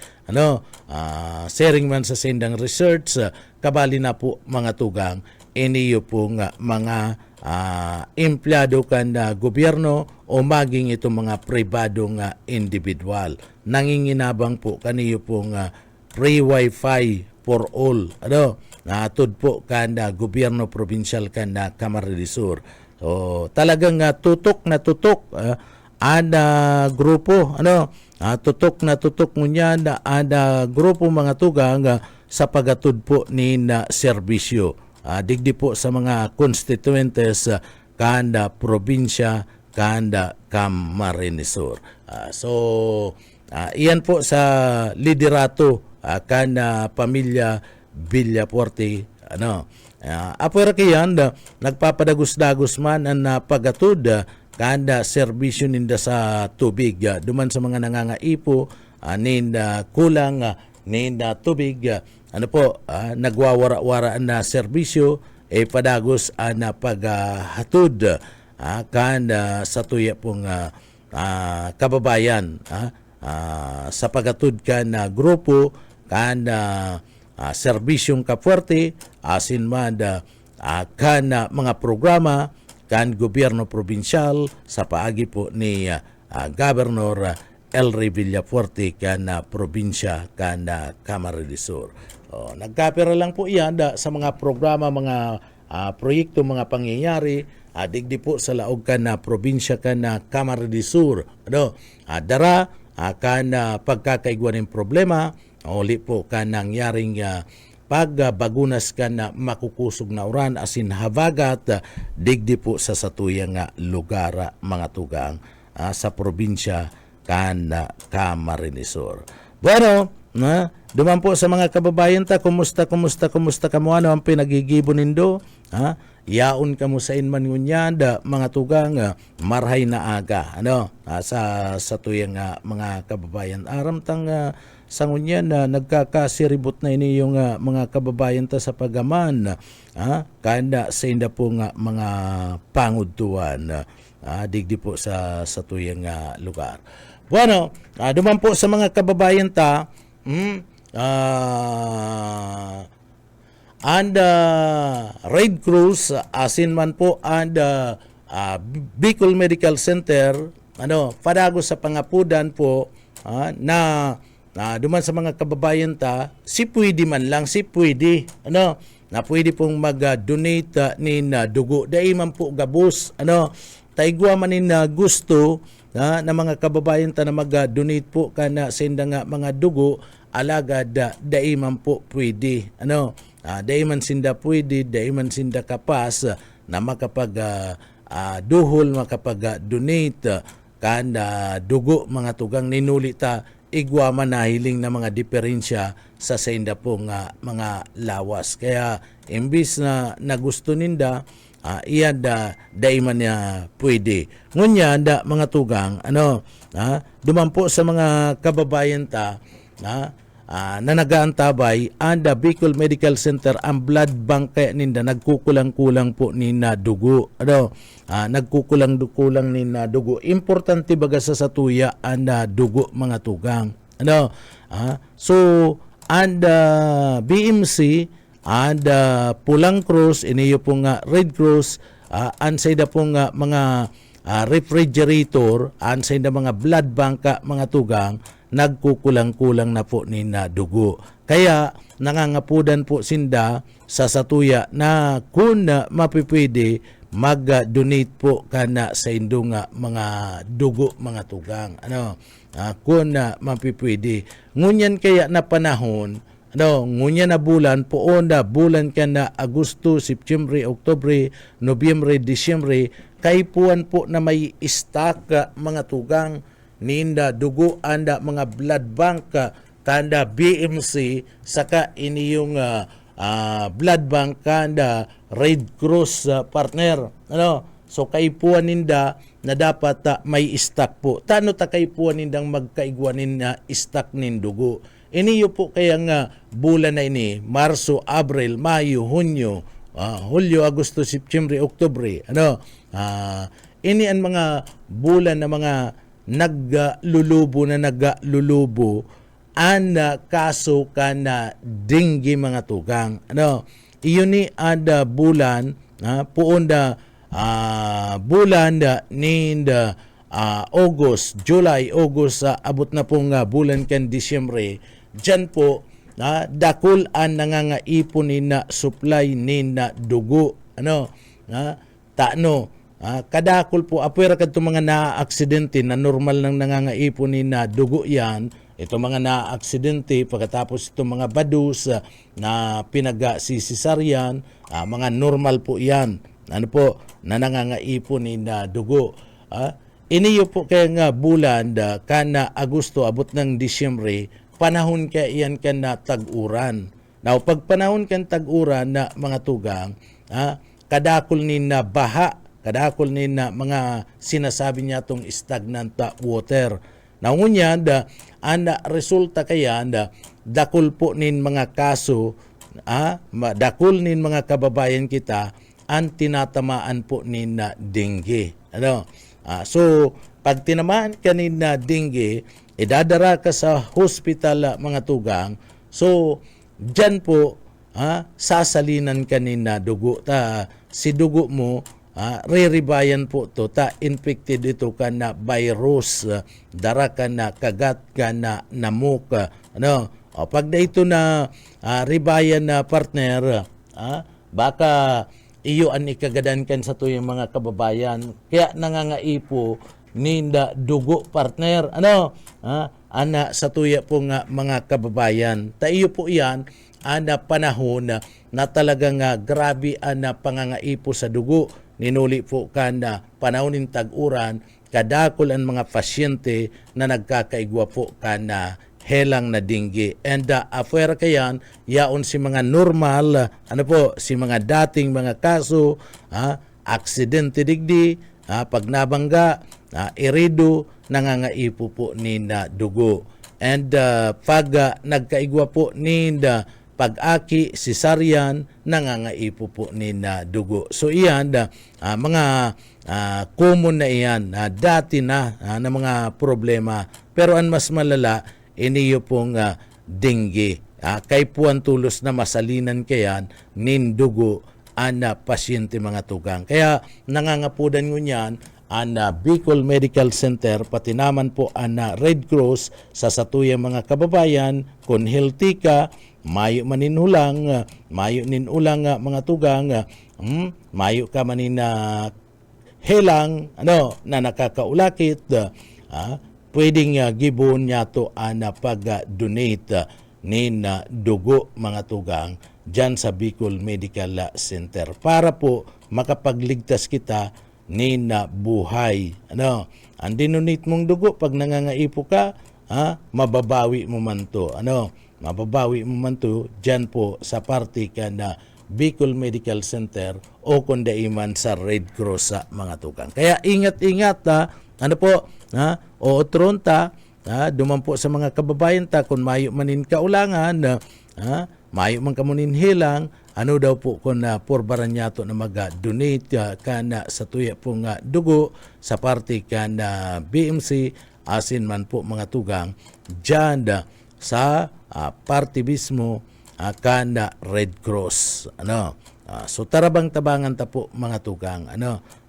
sharing man sa saindang research, kabali na po mga tugang iniyo pong mga empleyado kan gobyerno o maging itong mga pribadong individual. Nanginginabang po kaniyo pong free wifi for all. Naatod po kan gobyerno provincial kan Camarines Sur. So talagang tutok na tutok grupo tutok na tutok ngunyan grupo mga tugang sa pagatud po ni serbisyo. Digdi po sa mga constituentes kanda probinsya kanda Camarines Sur. So iyan po sa liderato kanda pamilya Villafuerte. Apwera kayan nagpapadagos-dagos man ang pagatud kanda serbisyo ninda sa tubig. Duman sa mga nangangaipo ninda kulang ninda tubig. Nagwawara-wara na serbisyo padagos na paghatod kanda sa tuya pong kababayan sa pagatod ka na grupo kanda serbisyong kapuerte asin man kana mga programa kan gobyerno probinsyal sa paagi po ni Governor Elry Villafuerte kana probinsya kana Camarines Sur. Nagkapira lang po iyan sa mga programa, mga proyekto, mga pangyayari digdi po sa laog kana probinsya kana Camarines Sur. Dara kana pagkakaigwan ng problema, uli po ka nangyaring pagbagunas ka na makukusog na uran asin havagat digdi po sa satuyang lugar mga tugang sa probinsya kana Camarines Sur. Bueno, duman po sa mga kababayan ta, kumusta kamo ang pinagigibo nindo? Yaon kamo sa inman ngunyan mga tugang marhay na aga sa tuyang mga kababayan aram tang sa ngunyan nagkakasiribot na ini yung mga kababayan ta sa pagaman kanda sa inda po mga pangudtuan digdi po sa tuyang lugar. Bueno, duman po sa mga kababayan ta and Red Cross asin man po and Bicol Medical Center padagos sa pangapudan po na duman sa mga kababayan ta si pwede man lang na pwede pong mag-donate ni dugo dai man po gabos taigwa man ni gusto na mga kababayan ta na mag-donate po kana sa inda nga mga dugo alagad daiman po pwede. Daiman sinda pwede, daiman sinda kapas na makapag duhol, makapag donate kana dugo mga tugang ninulita igwa man nahiling na mga diferensya sa inda pong mga lawas. Kaya imbis na nagusto ninda iyan daiman niya pwede. Ngunya mga tugang dumampo sa mga kababayan ta na nagaantabay anda Bicol Medical Center ang blood bank kaya ninda nagkukulang-kulang po ni na dugo. Nagkukulang-kulang ni na dugo. Importante baga sa satuya anda dugo mga tugang. So anda BMC anda Pulang Cross iniyo po nga Red Cross ansay da po nga mga refrigerator ansay da mga blood bank mga tugang nagkukulang-kulang na po ni na dugo. Kaya nangangapudan po sinda sa satuya na kung mapipwede mag-donate po kana sa indong mga dugo mga tugang. Kung mapipwede. Ngunyan kaya na panahon, ngunyan na bulan po bulan ka na Agosto, September, Oktubre, Nobyembre, Disyembre, kaipuan po na may stock mga tugang ninda dugo anda mga blood bank kanda BMC saka iniyong blood bank kanda Red Cross partner. So kaipuan ninda na dapat may stock po. Tano ta kaipuan nindang magkaigwanin na stock nin dugo. Iniyo po kaya nga bulan na ini Marso, Abril, Mayo, Hunyo, Hulyo, Agosto, September, Oktubre. Ini ang mga bulan na mga naglulubo kaso ka na dengue mga tugang. Iyon ni ada bulan puunda bulan ni August, July, August abot na pong bulan kan Disyembre. Diyan po dakul ang nangangaipon ni na supply ni na dugo. Kadakol po apwera kadto mga naa-aksidente na normal nang nangangaipon ni na dugo yan. Ito mga naa-aksidente pagkatapos itong mga badus na pinag-sisisaryan, mga normal po yan. Na nangangaipon ni na dugo. Iniyo po kaya nga bulan kana Agosto abot ng Disyembre, panahon kaya iyan ka na tag-uran. Now, pag panahon kan tag-uran na mga tugang, kadakol ni na baha, kadakol ni na mga sinasabi niya itong stagnant water. Naunyan, resulta kaya dakol po nin mga kaso, dakol nin mga kababayan kita, ang tinatamaan po ni na dengue. So, pag tinamaan ka ni na dengue, idadara ka sa hospital mga tugang. So, dyan po, sasalinan ka ni na dugo. Si dugo mo, re-rebayan po to infected ito ka na virus, dara ka na kagat ka na namuk. Pag na ito na rebayan na partner, baka iyo an ikagadan kan sa tuyong mga kababayan. Kaya nangangaipo ninda dugo partner. Ana sa tuya po nga mga kababayan. Iyo po yan ana panahon na talagang grabe ana pangangaipo sa dugo. Ninuli po kanda panahonin tag-uran, kadakol ang mga pasyente na nagkakaigwa po kana helang na dengue. And afuera kayan, yaon si mga normal, si mga dating mga kaso, aksidente digdi, pag nabangga, irido, nangangaipo po ni na dugo. And pag nagkaigwa po ni pag-aki, cesarean, nangangaipo po ni na dugo. So iyan, mga common na iyan, dati na mga problema. Pero ang mas malala, iniyo pong dengue. Kay puan tulos na masalinan kayan, nin dugo, ana pasyente mga tugang. Kaya nangangapudan nyo niyan, ana Bicol Medical Center, pati naman po ana Red Cross, sa satuyang mga kababayan, kung healthy ka, mayo maninhulang, mayo ninulang mga tugang, mayo ka manina helang na nakakaulakit, pwedeng gibon niya to pag-donate nin dugo mga tugang dyan sa Bicol Medical Center para po makapagligtas kita nin buhay. Ang dinonate mong dugo pag nangangaipo ka, mababawi mo man to. Mababawi mo man to dyan po sa parte ka na Bicol Medical Center o kundaiman sa Red Cross sa mga tugang. Kaya ingat-ingat o tronta, duman po sa mga kababayan ta kung mayo manin kaulangan, mayo man kamunin hilang, daw po kung porbaran nyato na mag-donate kana sa tuya pong dugo sa parte kana BMC asin man po mga tugang dyan sa parte mismo kana Red Cross. So tarabang tabangan ta po mga tugang.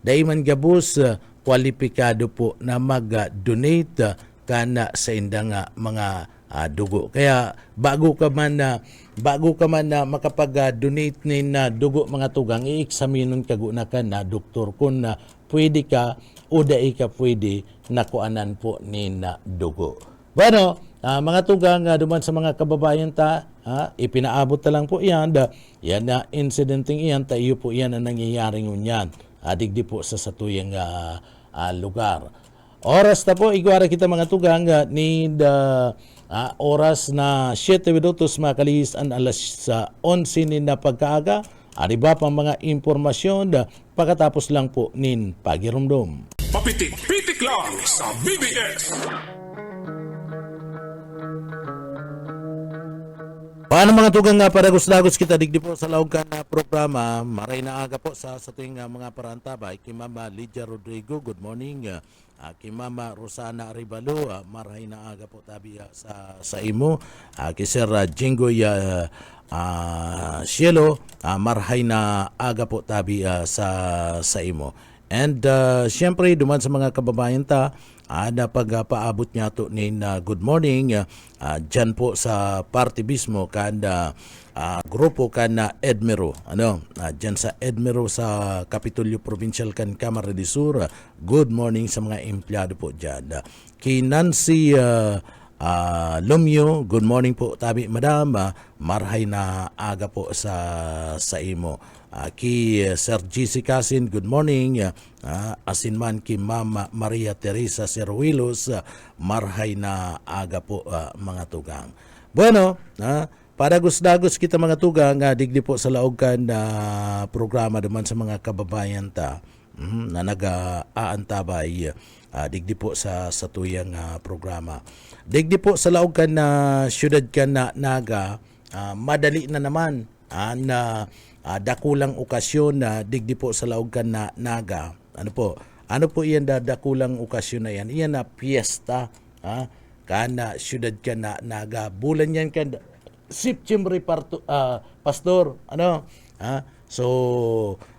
Daiman gabus kwalipikado po na mag-donate kana sa indang mga dugo. Kaya bago ka man na makapag-donate nin dugo mga tugang, i-examinon ka na ka na doktor kung pwede ka o dai ka pwede na kuanan po nin dugo. Bueno, mga tugang, duman sa mga kababayan ta, ipinaabot ta lang po yan. Yan na incidenting iyan, tayo po yan ang nangyayaring unyan. Digdi po sa satuyang lugar. Oras na po, igwara kita mga tugang, oras na 7 minutos makalihis ang alas 11 nin na pagkaaga. Ano ba pang mga impormasyon pagkatapos lang po nin pagirumdum. Papitik-pitik lang sa BBS. Paano mga tugang paragos-lagos kita digdi po sa laog na programa. Maray na aga po sa ating mga parantabay. Kay Mama Lydia Rodrigo, good morning. Kay Mama Rosana Aribalo, maray na aga po tabi sa imo. Kay Sir Jingoy Cielo, maray na aga po tabi sa imo. And siyempre, duman sa mga kababayan ta, na pagpaabot niya to ni good morning dyan po sa party mismo kanda grupo kana Edmero dyan sa Edmero sa Kapitolyo Provincial kan Kamara de Sur. Good morning sa mga empleyado po dyan. Kay Nancy Lumio, good morning po tabi madam, marhay na aga po sa imo. Kay Sir GC Casin, good morning. Asin man kay Mama Maria Teresa Serwilos, marhay na aga po mga tugang. Bueno, padagos-dagos kita mga tugang, digdi po sa laogan na programa naman sa mga kababayan ta na nag-aantabay, digdi po sa tuyang programa. Digdi po sa laogan na syudad ka na naga, madali na naman na dakulang okasyon na digdi po sa laogan na naga. Ano po iyan dakulang okasyon na yan? Iyan na piyesta, kana syudad ka na naga. Bulan yan ka September pastor. So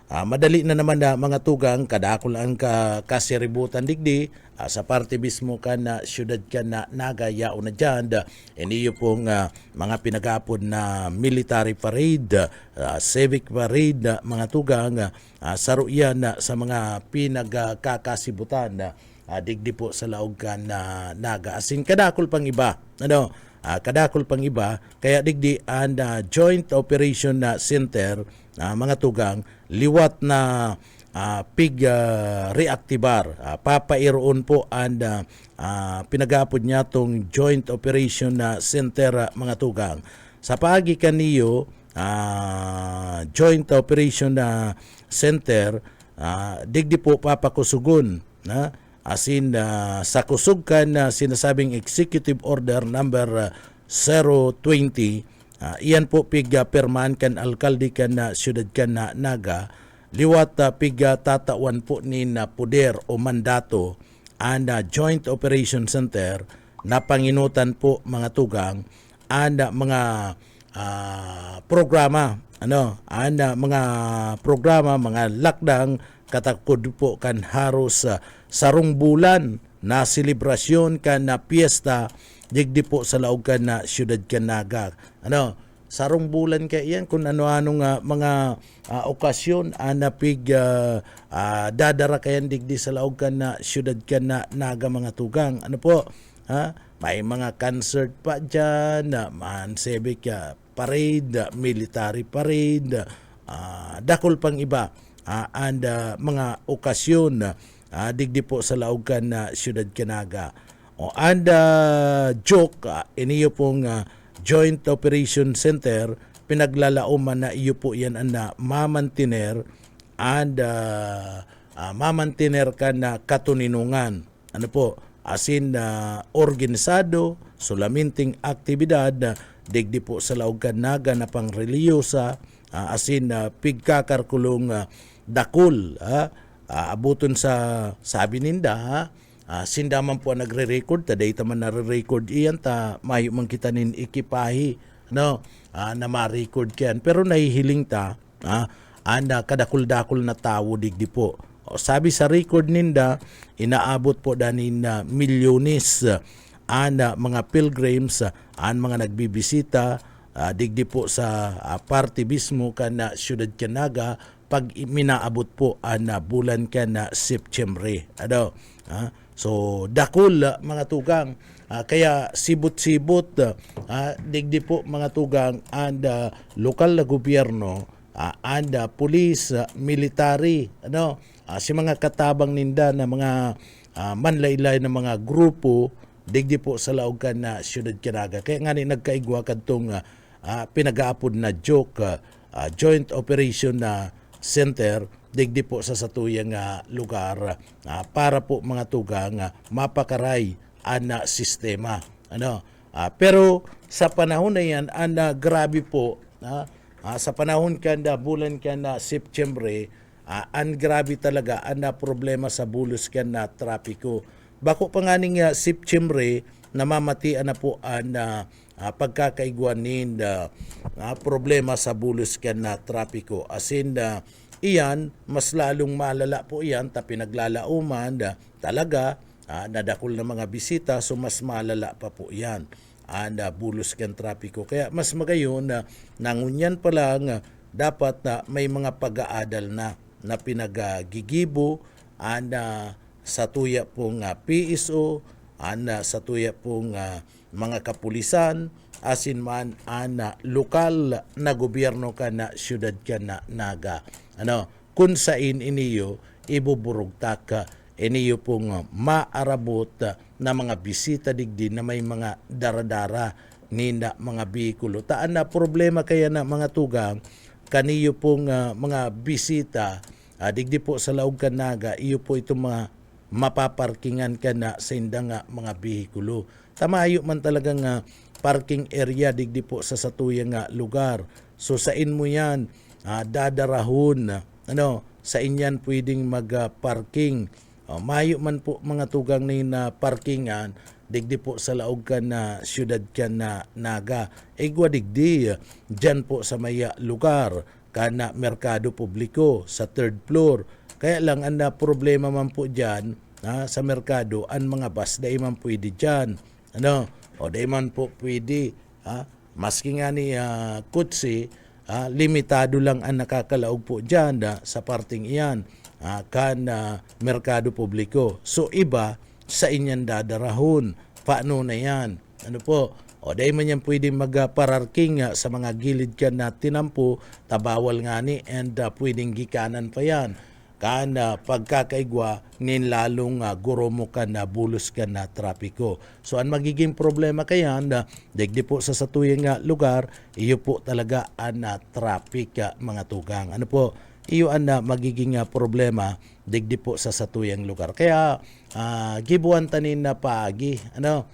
madali na naman na mga tugang kadakulang ka kasiributan digdi sa parte mismo ka na syudad ka na nagayao na dyan. Iniyo pong mga pinagapon na military parade, civic parade mga tugang, saro yan sa mga pinagkakasibutan digdi po sa laog ka na naga. Asin kadakol pang iba. Kadakol pang iba. Kaya digdi ang Joint Operation Center mga tugang, liwat na pig reactivar. Papairoon po ang pinagapod niya tong Joint Operation Center mga tugang. Sa pagi kaniyo, Joint Operation Center, digdi po papakusugon. Asin sa kusog kan sinasabing Executive Order number 020, iyan po piga perman kan alkalde kan na siyudad kan na naga, liwat piga tatawan po ni na poder o mandato ang Joint Operation Center na panginutan po mga tugang ang mga programa, mga programa, mga lakdang katakod po kan haros sarong bulan na selebrasyon kan na piyesta digdi po sa laog kan na siyudad kan naga. sarong bulan kay yan kung ano-ano nga mga okasyon anapig dadara kayan digdi sa laog kan na syudad kan na naga mga tugang. Ano po? May mga concert pa dyan, mansebik parade, military parade, dakol pang iba and mga okasyon digdi po sa laog kan na syudad kanaga. And joke, iniyo pong Joint Operation Center, pinaglalauman na iyo po yan na mamantiner and mamantiner ka na katuninungan. Ano po? Asin organisado, sulaminting aktibidad, digdi po sa laog kan naga na pang reliyosa, asin pigkakarkulong dakul, abuton sa sabi ninda, sindaman po nagre-record, ta data man nare-record iyan, ta mayo man kita nin ikipahi, no? Na ma-record kiyan. Pero nahihiling ta, kadakul-dakul na tao digdi po. O, sabi sa record ninda, inaabot po danin milyones mga pilgrims, mga nagbibisita, digdi po sa party mismo kan na syudad Kanaga, pag minaabot po na bulan kan na September. Ano? So dakul mga tugang, kaya sibot-sibot digdi po mga tugang and lokal na gobyerno and police, military, ano, si mga katabang ninda na mga manlaylay na mga grupo digdi po sa laog kan na syudad Kanaga. Kaya nga ni nagkaigwa kadtong pinag-aapod na joke, Joint Operation na Center digdi po sa satuyang lugar para po mga tugang mapakaray ang sistema. Ano? Pero sa panahon na yan, grabe po, sa panahon kanda, bulan kanda, September, ang grabe talaga ang problema sa bulos kanda trapiko. Bako pa nga ning September, namamatian na po ang pagkakaigwanin problema sa bulos kanda trapiko. Asin iyan, mas lalong malala po iyan, ta pinaglalauman talaga, nadakol na mga bisita, so mas malala pa po iyan. Bulos kan trapiko. Kaya mas magayon nangunyan pa lang, dapat may mga pag-aadal na pinagagigibo, sa tuya pong PSO, sa tuya pong mga kapulisan, asin man lokal na gobyerno ka na syudad ka na naga. Ano, kung sain iniyo ibuburugtak iniyo pong maarabot na mga bisita digdi na may mga daradara ninda mga bikulo. Taan na problema kaya na mga tugang kaniyo pong mga bisita digdi po sa laog ka naga, iyo po itong mga mapaparkingan ka na sa indang mga bikulo. Tamayo man talagang parking area digdi po sa satuyang lugar. So sain mo yan, dadarahon, ano, sa inyan pwedeng mag-parking. Mayo man po mga tugang na parkingan, digdi po sa laog ka na syudad ka na naga. Igwa digdi, dyan po sa maya lugar, kana merkado publiko, sa third floor. Kaya lang ang problema man po dyan, sa merkado, ang mga bus, dahil man pwede dyan. Ano? O dahil man po pwede, maski nga ni kutsi, limitado lang ang nakakalaog po dyan sa parting iyan, kan merkado publiko. So iba, sa inyan dadarahon. Paano na yan? Ano po? O dahil man yan pwede magpararking sa mga gilid ka na tinampo, tabawal nga ni, and pwedeng gikanan pa yan. Kan pagkakaigwa, nin lalong guromo ka na bulos ka na trapiko. So ang magiging problema kaya digdi po sa satuyang lugar, iyo po talaga ang traffic mga tugang. Ano po? Iyo ang magiging problema digdi po sa satuyang lugar. Kaya gibuan tanin na paagi, ano,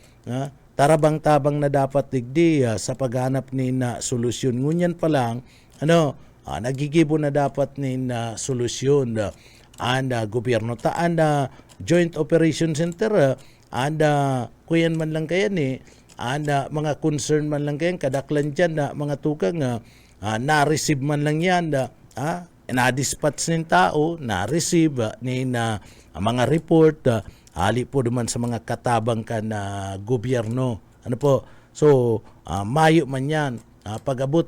tarabang-tabang na dapat digdi sa paghanap ni na solusyon. Ngunyan pa lang, ano, nagigibo na dapat ni na solusyon gobyerno. Taan Joint Operation Center, kuyan man lang kaya ni, mga concern man lang kaya, kadaklan dyan mga tugang, na-receive man lang yan, na-dispatch ng tao, na-receive ni na mga report, hali po naman sa mga katabang ka na gobyerno. Ano po? So, mayo man yan. pag-abot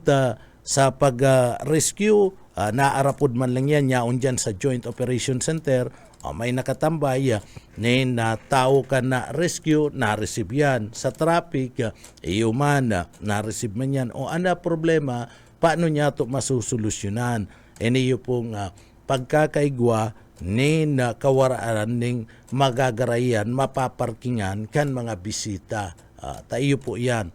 sa pag-rescue, naarapod man lang yan yaon dyan sa Joint Operation Center, may nakatambay na tao ka na rescue, na-receive yan. Sa traffic, man, na-receive man yan. O ano problema, paano niya ito masusolusyonan? Iyo pong pagkakaigwa ni na kawaraan ning magagarayan, mapaparkingan kan mga bisita. Tayo po yan.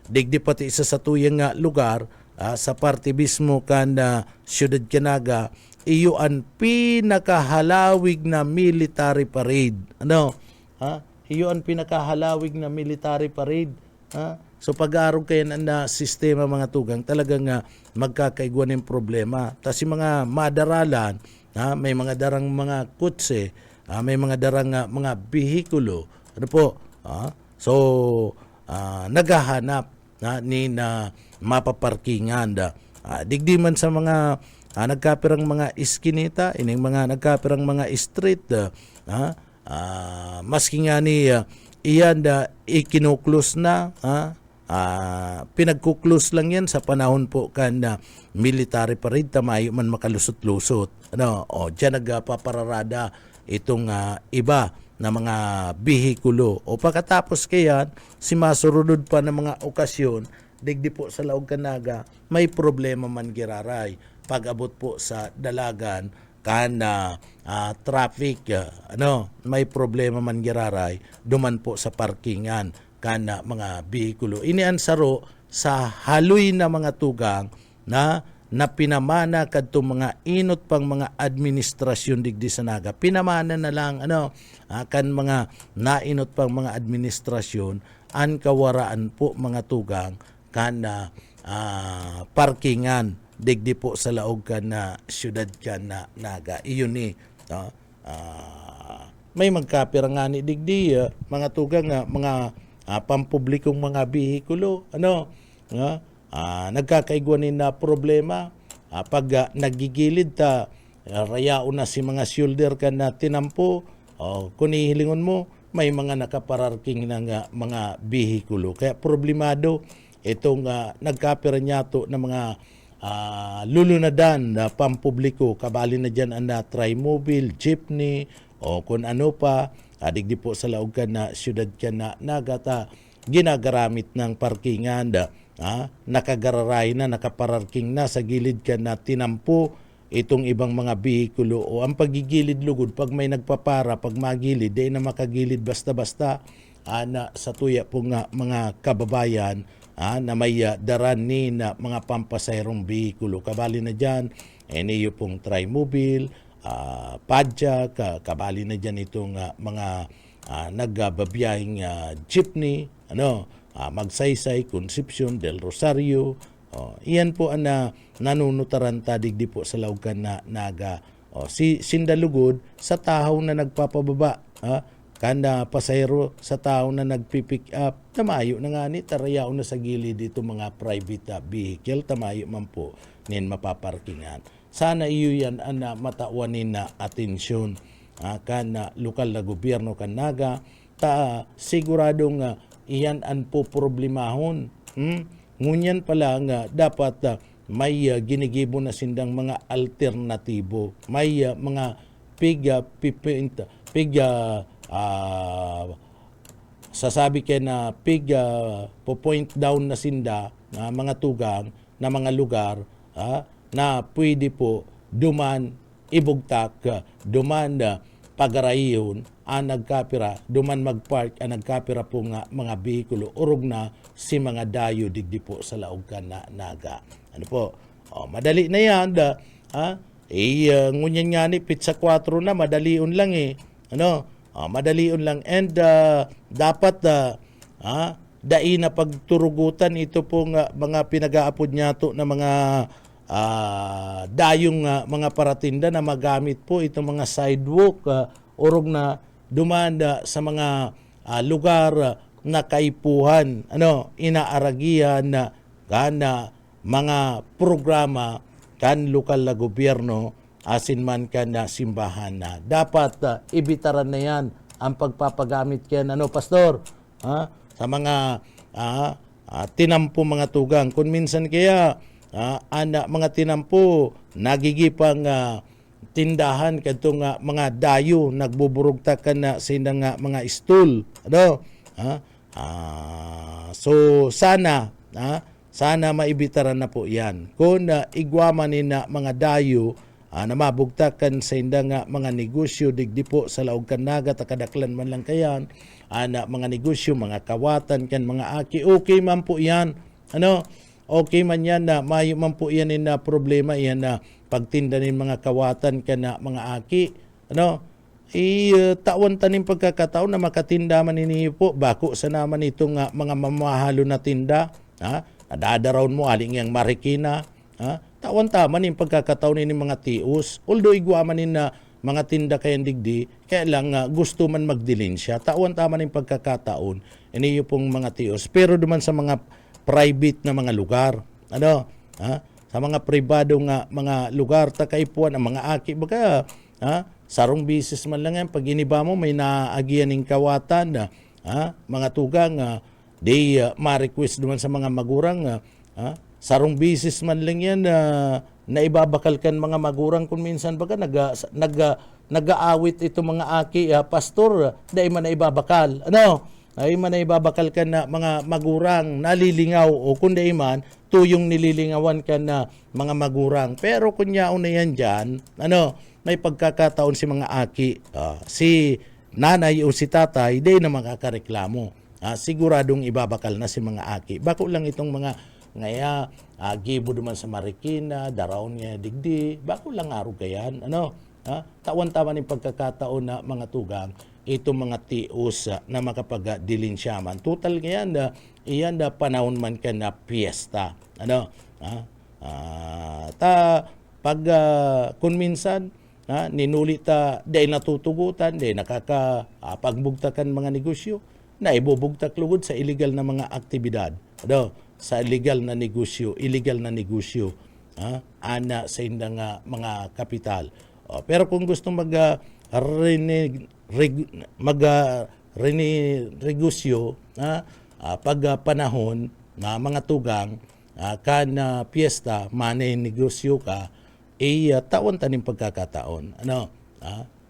Digdi pati isa sa tuyang lugar, sa parte mismo kan Siyudad Canaga, iyo ang pinakahalawig na military parade. Iyo ang pinakahalawig na military parade. So pag-aarog kayo na sistema mga tugang, talagang magkakaigwa ng problema. Tas yung mga madaralan, may mga darang mga kutse, may mga darang mga bihikulo. Ano po? So naghahanap ni na mapaparkingan. Digdi man sa mga nagkapirang mga iskinita, ining mga nagkapirang mga street, maski nga ni iyan ikinuklus na, pinagkuklus lang yan sa panahon po kan military parade, tamayo man makalusot-lusot. Diyan nagpapararada itong iba na mga bihikulo. O pagkatapos kayan, si masurunod pa ng mga okasyon, digdi po sa Laog Canaga, may problema man giraray. Pag-abot po sa dalagan, kana traffic, may problema man giraray, duman po sa parkingan, kana mga bihikulo. Iniansaro sa haloy na mga tugang na pinamana kadto mga inot pang mga administrasyon digdi sa Naga. Pinamana na lang kan mga nainot pang mga administrasyon an kawaraan po mga tugang kan parkingan digdi po sa laog kan na siyudad kan na Naga. Iyon ni may magkapirangani digdi mga tugang mga pampublikong mga bihikulo nagkakaigwanin na problema pag nagigilid rayao na si mga shoulder ka na tinampo, kung ihilingon mo may mga nakapararking ng mga bihikulo, kaya problemado itong nagkapira nyato ng mga lulunadan na pampubliko, kabali na dyan ang trimobile, jeepney o kung ano pa, digdi po sa laog ka na siyudad ka na Nagata ginagaramit ng parkingan, nakagararay na, nakapararking na sa gilid ka na tinampo itong ibang mga bihikulo. O ang pagigilid lugod, pag may nagpapara, pag magilid, di na makagilid basta-basta na sa tuya po nga mga kababayan na may daran ni na mga pampasayrong bihikulo. Kabali na dyan, niyo pong trimobile, padjak, kabali na dyan itong mga nagbabiyahing jeepney, Magsaysay, Concepcion, Del Rosario. Iyan po ang nanunutaran tadigdi po sa Laog na Naga. Si Sindalugod sa tao na nagpapababa, kanda pasayro sa tao na nagpipick up, tamayo na nga ni tarayaw na sa gilid dito mga private vehicle, tamayo man po nin mapaparkingan. Sana iyo yan ang matauanin na atensyon kan lokal na gobyerno kan Naga, siguradong iyan ang po problemahon. Ngunyan pala nga dapat may ginigibo na sindang mga alternatibo. May mga sasabi kayo na po point down na sinda na mga tugang na mga lugar na pwede po duman ibugtak, duman pagarayon ang nagkapira, duman magpark ang nagkapira po nga mga bihikulo, urog na si mga dayo digdi po sa Laog na Naga. Ano po? Madali na yan. Ngunyan nga ni pizza 4 na, madalion lang madalion lang. And dapat dai na pagturugutan ito po nga mga pinag-aapod nyato na mga dayong mga paratinda na magamit po itong mga sidewalk, urog na dumanda sa mga lugar na kaipuhan, inaaragihan na mga programa kan lokal na gobyerno, asin man kan na simbahan na. Dapat ibitaran na yan ang pagpapagamit yan, Pastor? Sa mga tinampo mga tugang. Kung minsan kaya ana mga tinampo nagigipang tindahan kadto nga mga dayo nagbuburugta ka na sina nga mga stool, ano? So sana maibitaran na po yan. Kung igwaman ni na mga dayo na mabugtakan sa inda nga mga negosyo digdi po sa laog kan naga takadaklan man lang kayan, mga negosyo, mga kawatan kan mga aki, okay man po yan. Ano? Okay man yan na mayo man po yan na problema yan na pagtinda nin mga kawatan kan na mga aki. Ano? Tawan tanim pagkakataon na makatinda man ini po bako sa naman itong mga mamahalo na tinda. Dadaraon mo aling yang marikina. Tawan taman yung pagkakataon ni mga tius. Although igwaman ni na mga tinda kayan digdi, kaya lang gusto man magdilin siya. Tawan taman yung pagkakataon. Ini yung pong mga tius. Pero duman sa mga private na mga lugar. Ano? Sa mga pribado nga mga lugar, takaipuan ang mga aki. Baka sarong bisis man lang yan. Pag iniba mo, may naagian ng kawatan. Mga tugang, they ma-request duman sa mga magurang. Sarong bisis man lang yan na ibabakal kan mga magurang kung minsan baka nag-aawit ito mga aki, pastor, dahil man na ibabakal. Ano? Ay man na ibabakal ka na mga magurang nalilingaw o kung dahil man tuyong nililingawan ka na mga magurang. Pero kunyao na yan dyan, ano, may pagkakataon si mga aki, si nanay o si tatay, di na makakareklamo. Siguradong ibabakal na si mga aki. Bako lang itong mga ngaya, gibo duman sa Marikina, daraon niya digdi, bako lang araw kayan. Ano? Tawan-tawan yung pagkakataon na mga tugang, itong mga tius na makapag-dilin siya man. Total ngayon, iyan na panahon man ka na piyesta. Ano? Pag kung minsan, ninulit dahil natutugutan, dahil nakakapagbugtakan mga negosyo, na ibubugtak lugod sa illegal na mga aktibidad. Ano? Sa illegal na negosyo, ana sa indang mga kapital. Pero kung gusto renegosyo, pag panahon na mga tugang, kan piyesta, manay negosyo ka, taon tanim pagkakataon. Ano?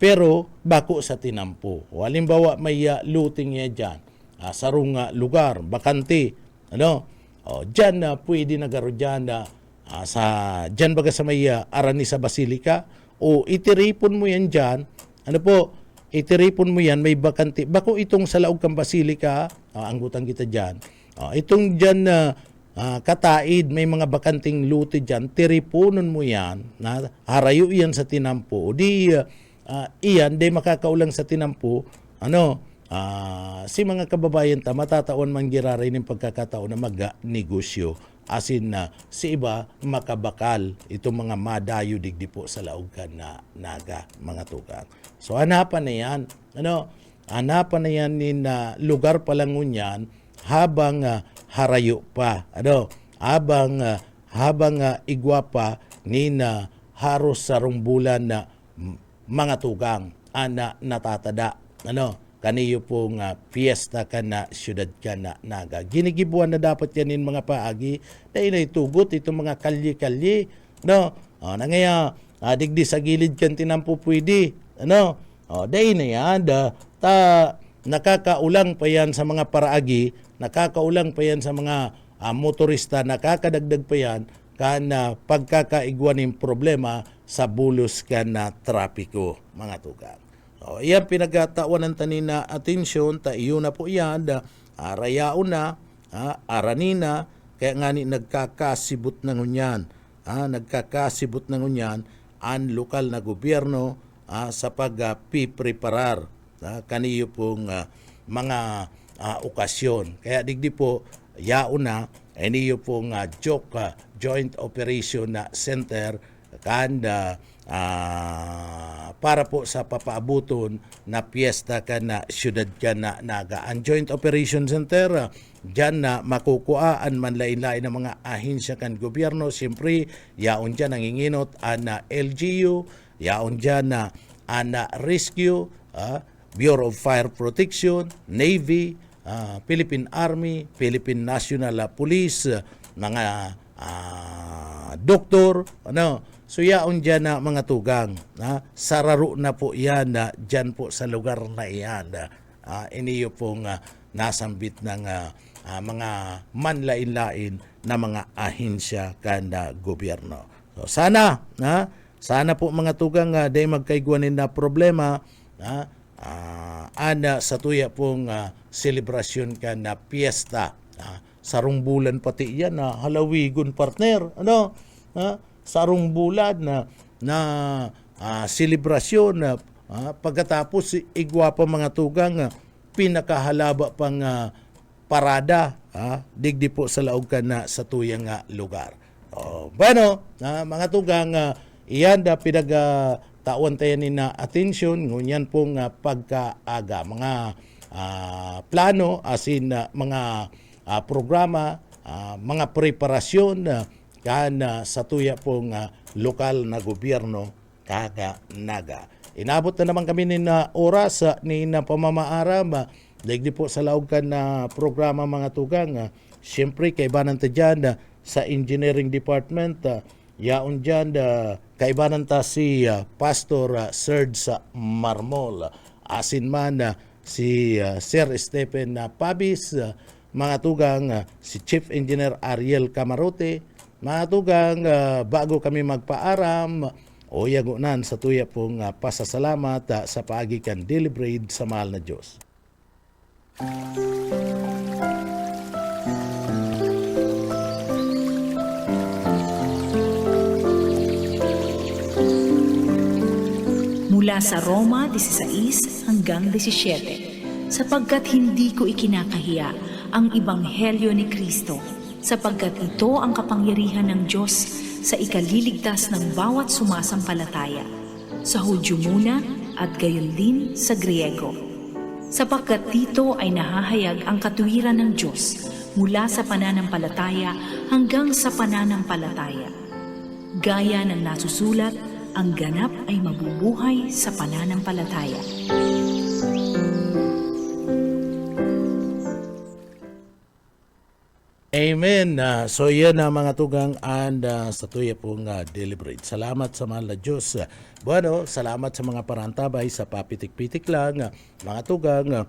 Pero bako sa tinampo. Halimbawa may looting niya dyan, sarong lugar, bakante. Ano? Dyan pwede nagaro dyan dyan baga sa may arani sa basilika, o itiripon mo yan dyan. Ano po? Itiripon mo yan, may bakante. Bako itong sa laog kang basilika, anggutan kita dyan. Itong dyan kataid, may mga bakanting luti dyan, tiripunon mo yan, harayo yan sa tinampo. Di iyan, di makakaulang sa tinampo, si mga kababayan matatawan man giraray ng pagkakataon na mag-negosyo. Asin na si iba makabakal itong mga madayo digdi po sa laogan na naga mga tugang. So hanapan na yan. Hanapan na yan ni na lugar pa lang ngunyan habang harayo pa. Habang igwa pa ni na haros sa rumbulan na mga tugang natatada. Kaniyo pong fiesta ka na syudad ka na naga. Ginigibuan na dapat yanin mga paagi dahil na itugot itong mga kalye-kalye. Nangaya, digdi sa gilid kan tinampo pwede. Dahil na yan, nakakaulang pa yan sa mga paraagi, nakakaulang pa yan sa mga motorista, nakakadagdag pa yan kana pagkakaigwan ng problema sa bulos ka na trapiko, mga tugang. Iyan pinagkatawanan tanina atensyon, iyo na po yan, arayao na, aranina, kaya nga ni nagkakasibot na ngunyan, nagkakasibot na ngunyan, ang lokal na gobyerno sa pagpipreparar kaniyo pong mga okasyon. Kaya digdi po, yao na, iniyo pong Joint Operation Center, kanda para po sa papaabuton na piyesta ka na syudad ka na naga. Ang Joint Operation Center, dyan na makukuhaan man lain-lain ng mga ahensya kan gobyerno. Siyempre, yaon dyan nanginginot na LGU, yaon dyan na Rescue, Bureau of Fire Protection, Navy, Philippine Army, Philippine National Police, mga doktor, so yaon dyan na mga tugang, sararo na po yan dyan po sa lugar na iyan. Iniyo pong nasambit ng mga manlain-lain na mga ahensya kanda gobyerno. So sana po mga tugang day magkaigwanin na problema ana sa tuya pong selebrasyon ka na piyesta. Sarong bulan pati yan halawigon partner. Sarong bulan na selebrasyon pagkatapos igwa pa mga tugang pinakahalaba pang parada digdi po sa laog ka na sa tuyang lugar. Bueno, mga tugang iyan da pinagtawan tayo ni na atensyon ngunyan pong pagkaaga mga plano asin mga programa, mga preparasyon kan sa tuya pong lokal na gobyerno naga. Inabot na naman kami ni na oras ni na pamamaaram digdi po sa laog kan na programa mga tugang. Siyempre kaibanan ta dyan sa engineering department, yaon dyan kaibanan ta si Pastor Serge Marmol, asin man si Sir Stephen Pabis, mga tugang si Chief Engineer Ariel Camarote, mga tugang bago kami magpaaram o yagunan sa tuya pong pasasalamat sa paagikan deliberate sa mahal na Diyos. Mula sa Roma 16 hanggang 17, sapagkat hindi ko ikinakahiya ang Ebanghelyo ni Kristo, sapagkat ito ang kapangyarihan ng Diyos sa ikaliligtas ng bawat sumasampalataya, sa Hudyo muna at gayon din sa Griego. Sapagkat dito ay nahahayag ang katuwiran ng Diyos mula sa pananampalataya hanggang sa pananampalataya. Gaya ng nasusulat, ang ganap ay mabubuhay sa pananampalataya. Amen. So yan mga tugang and sa tuya pong deliberate. Salamat sa mahal na Diyos. Bueno, salamat sa mga parantabay sa papitik-pitik lang. Mga tugang,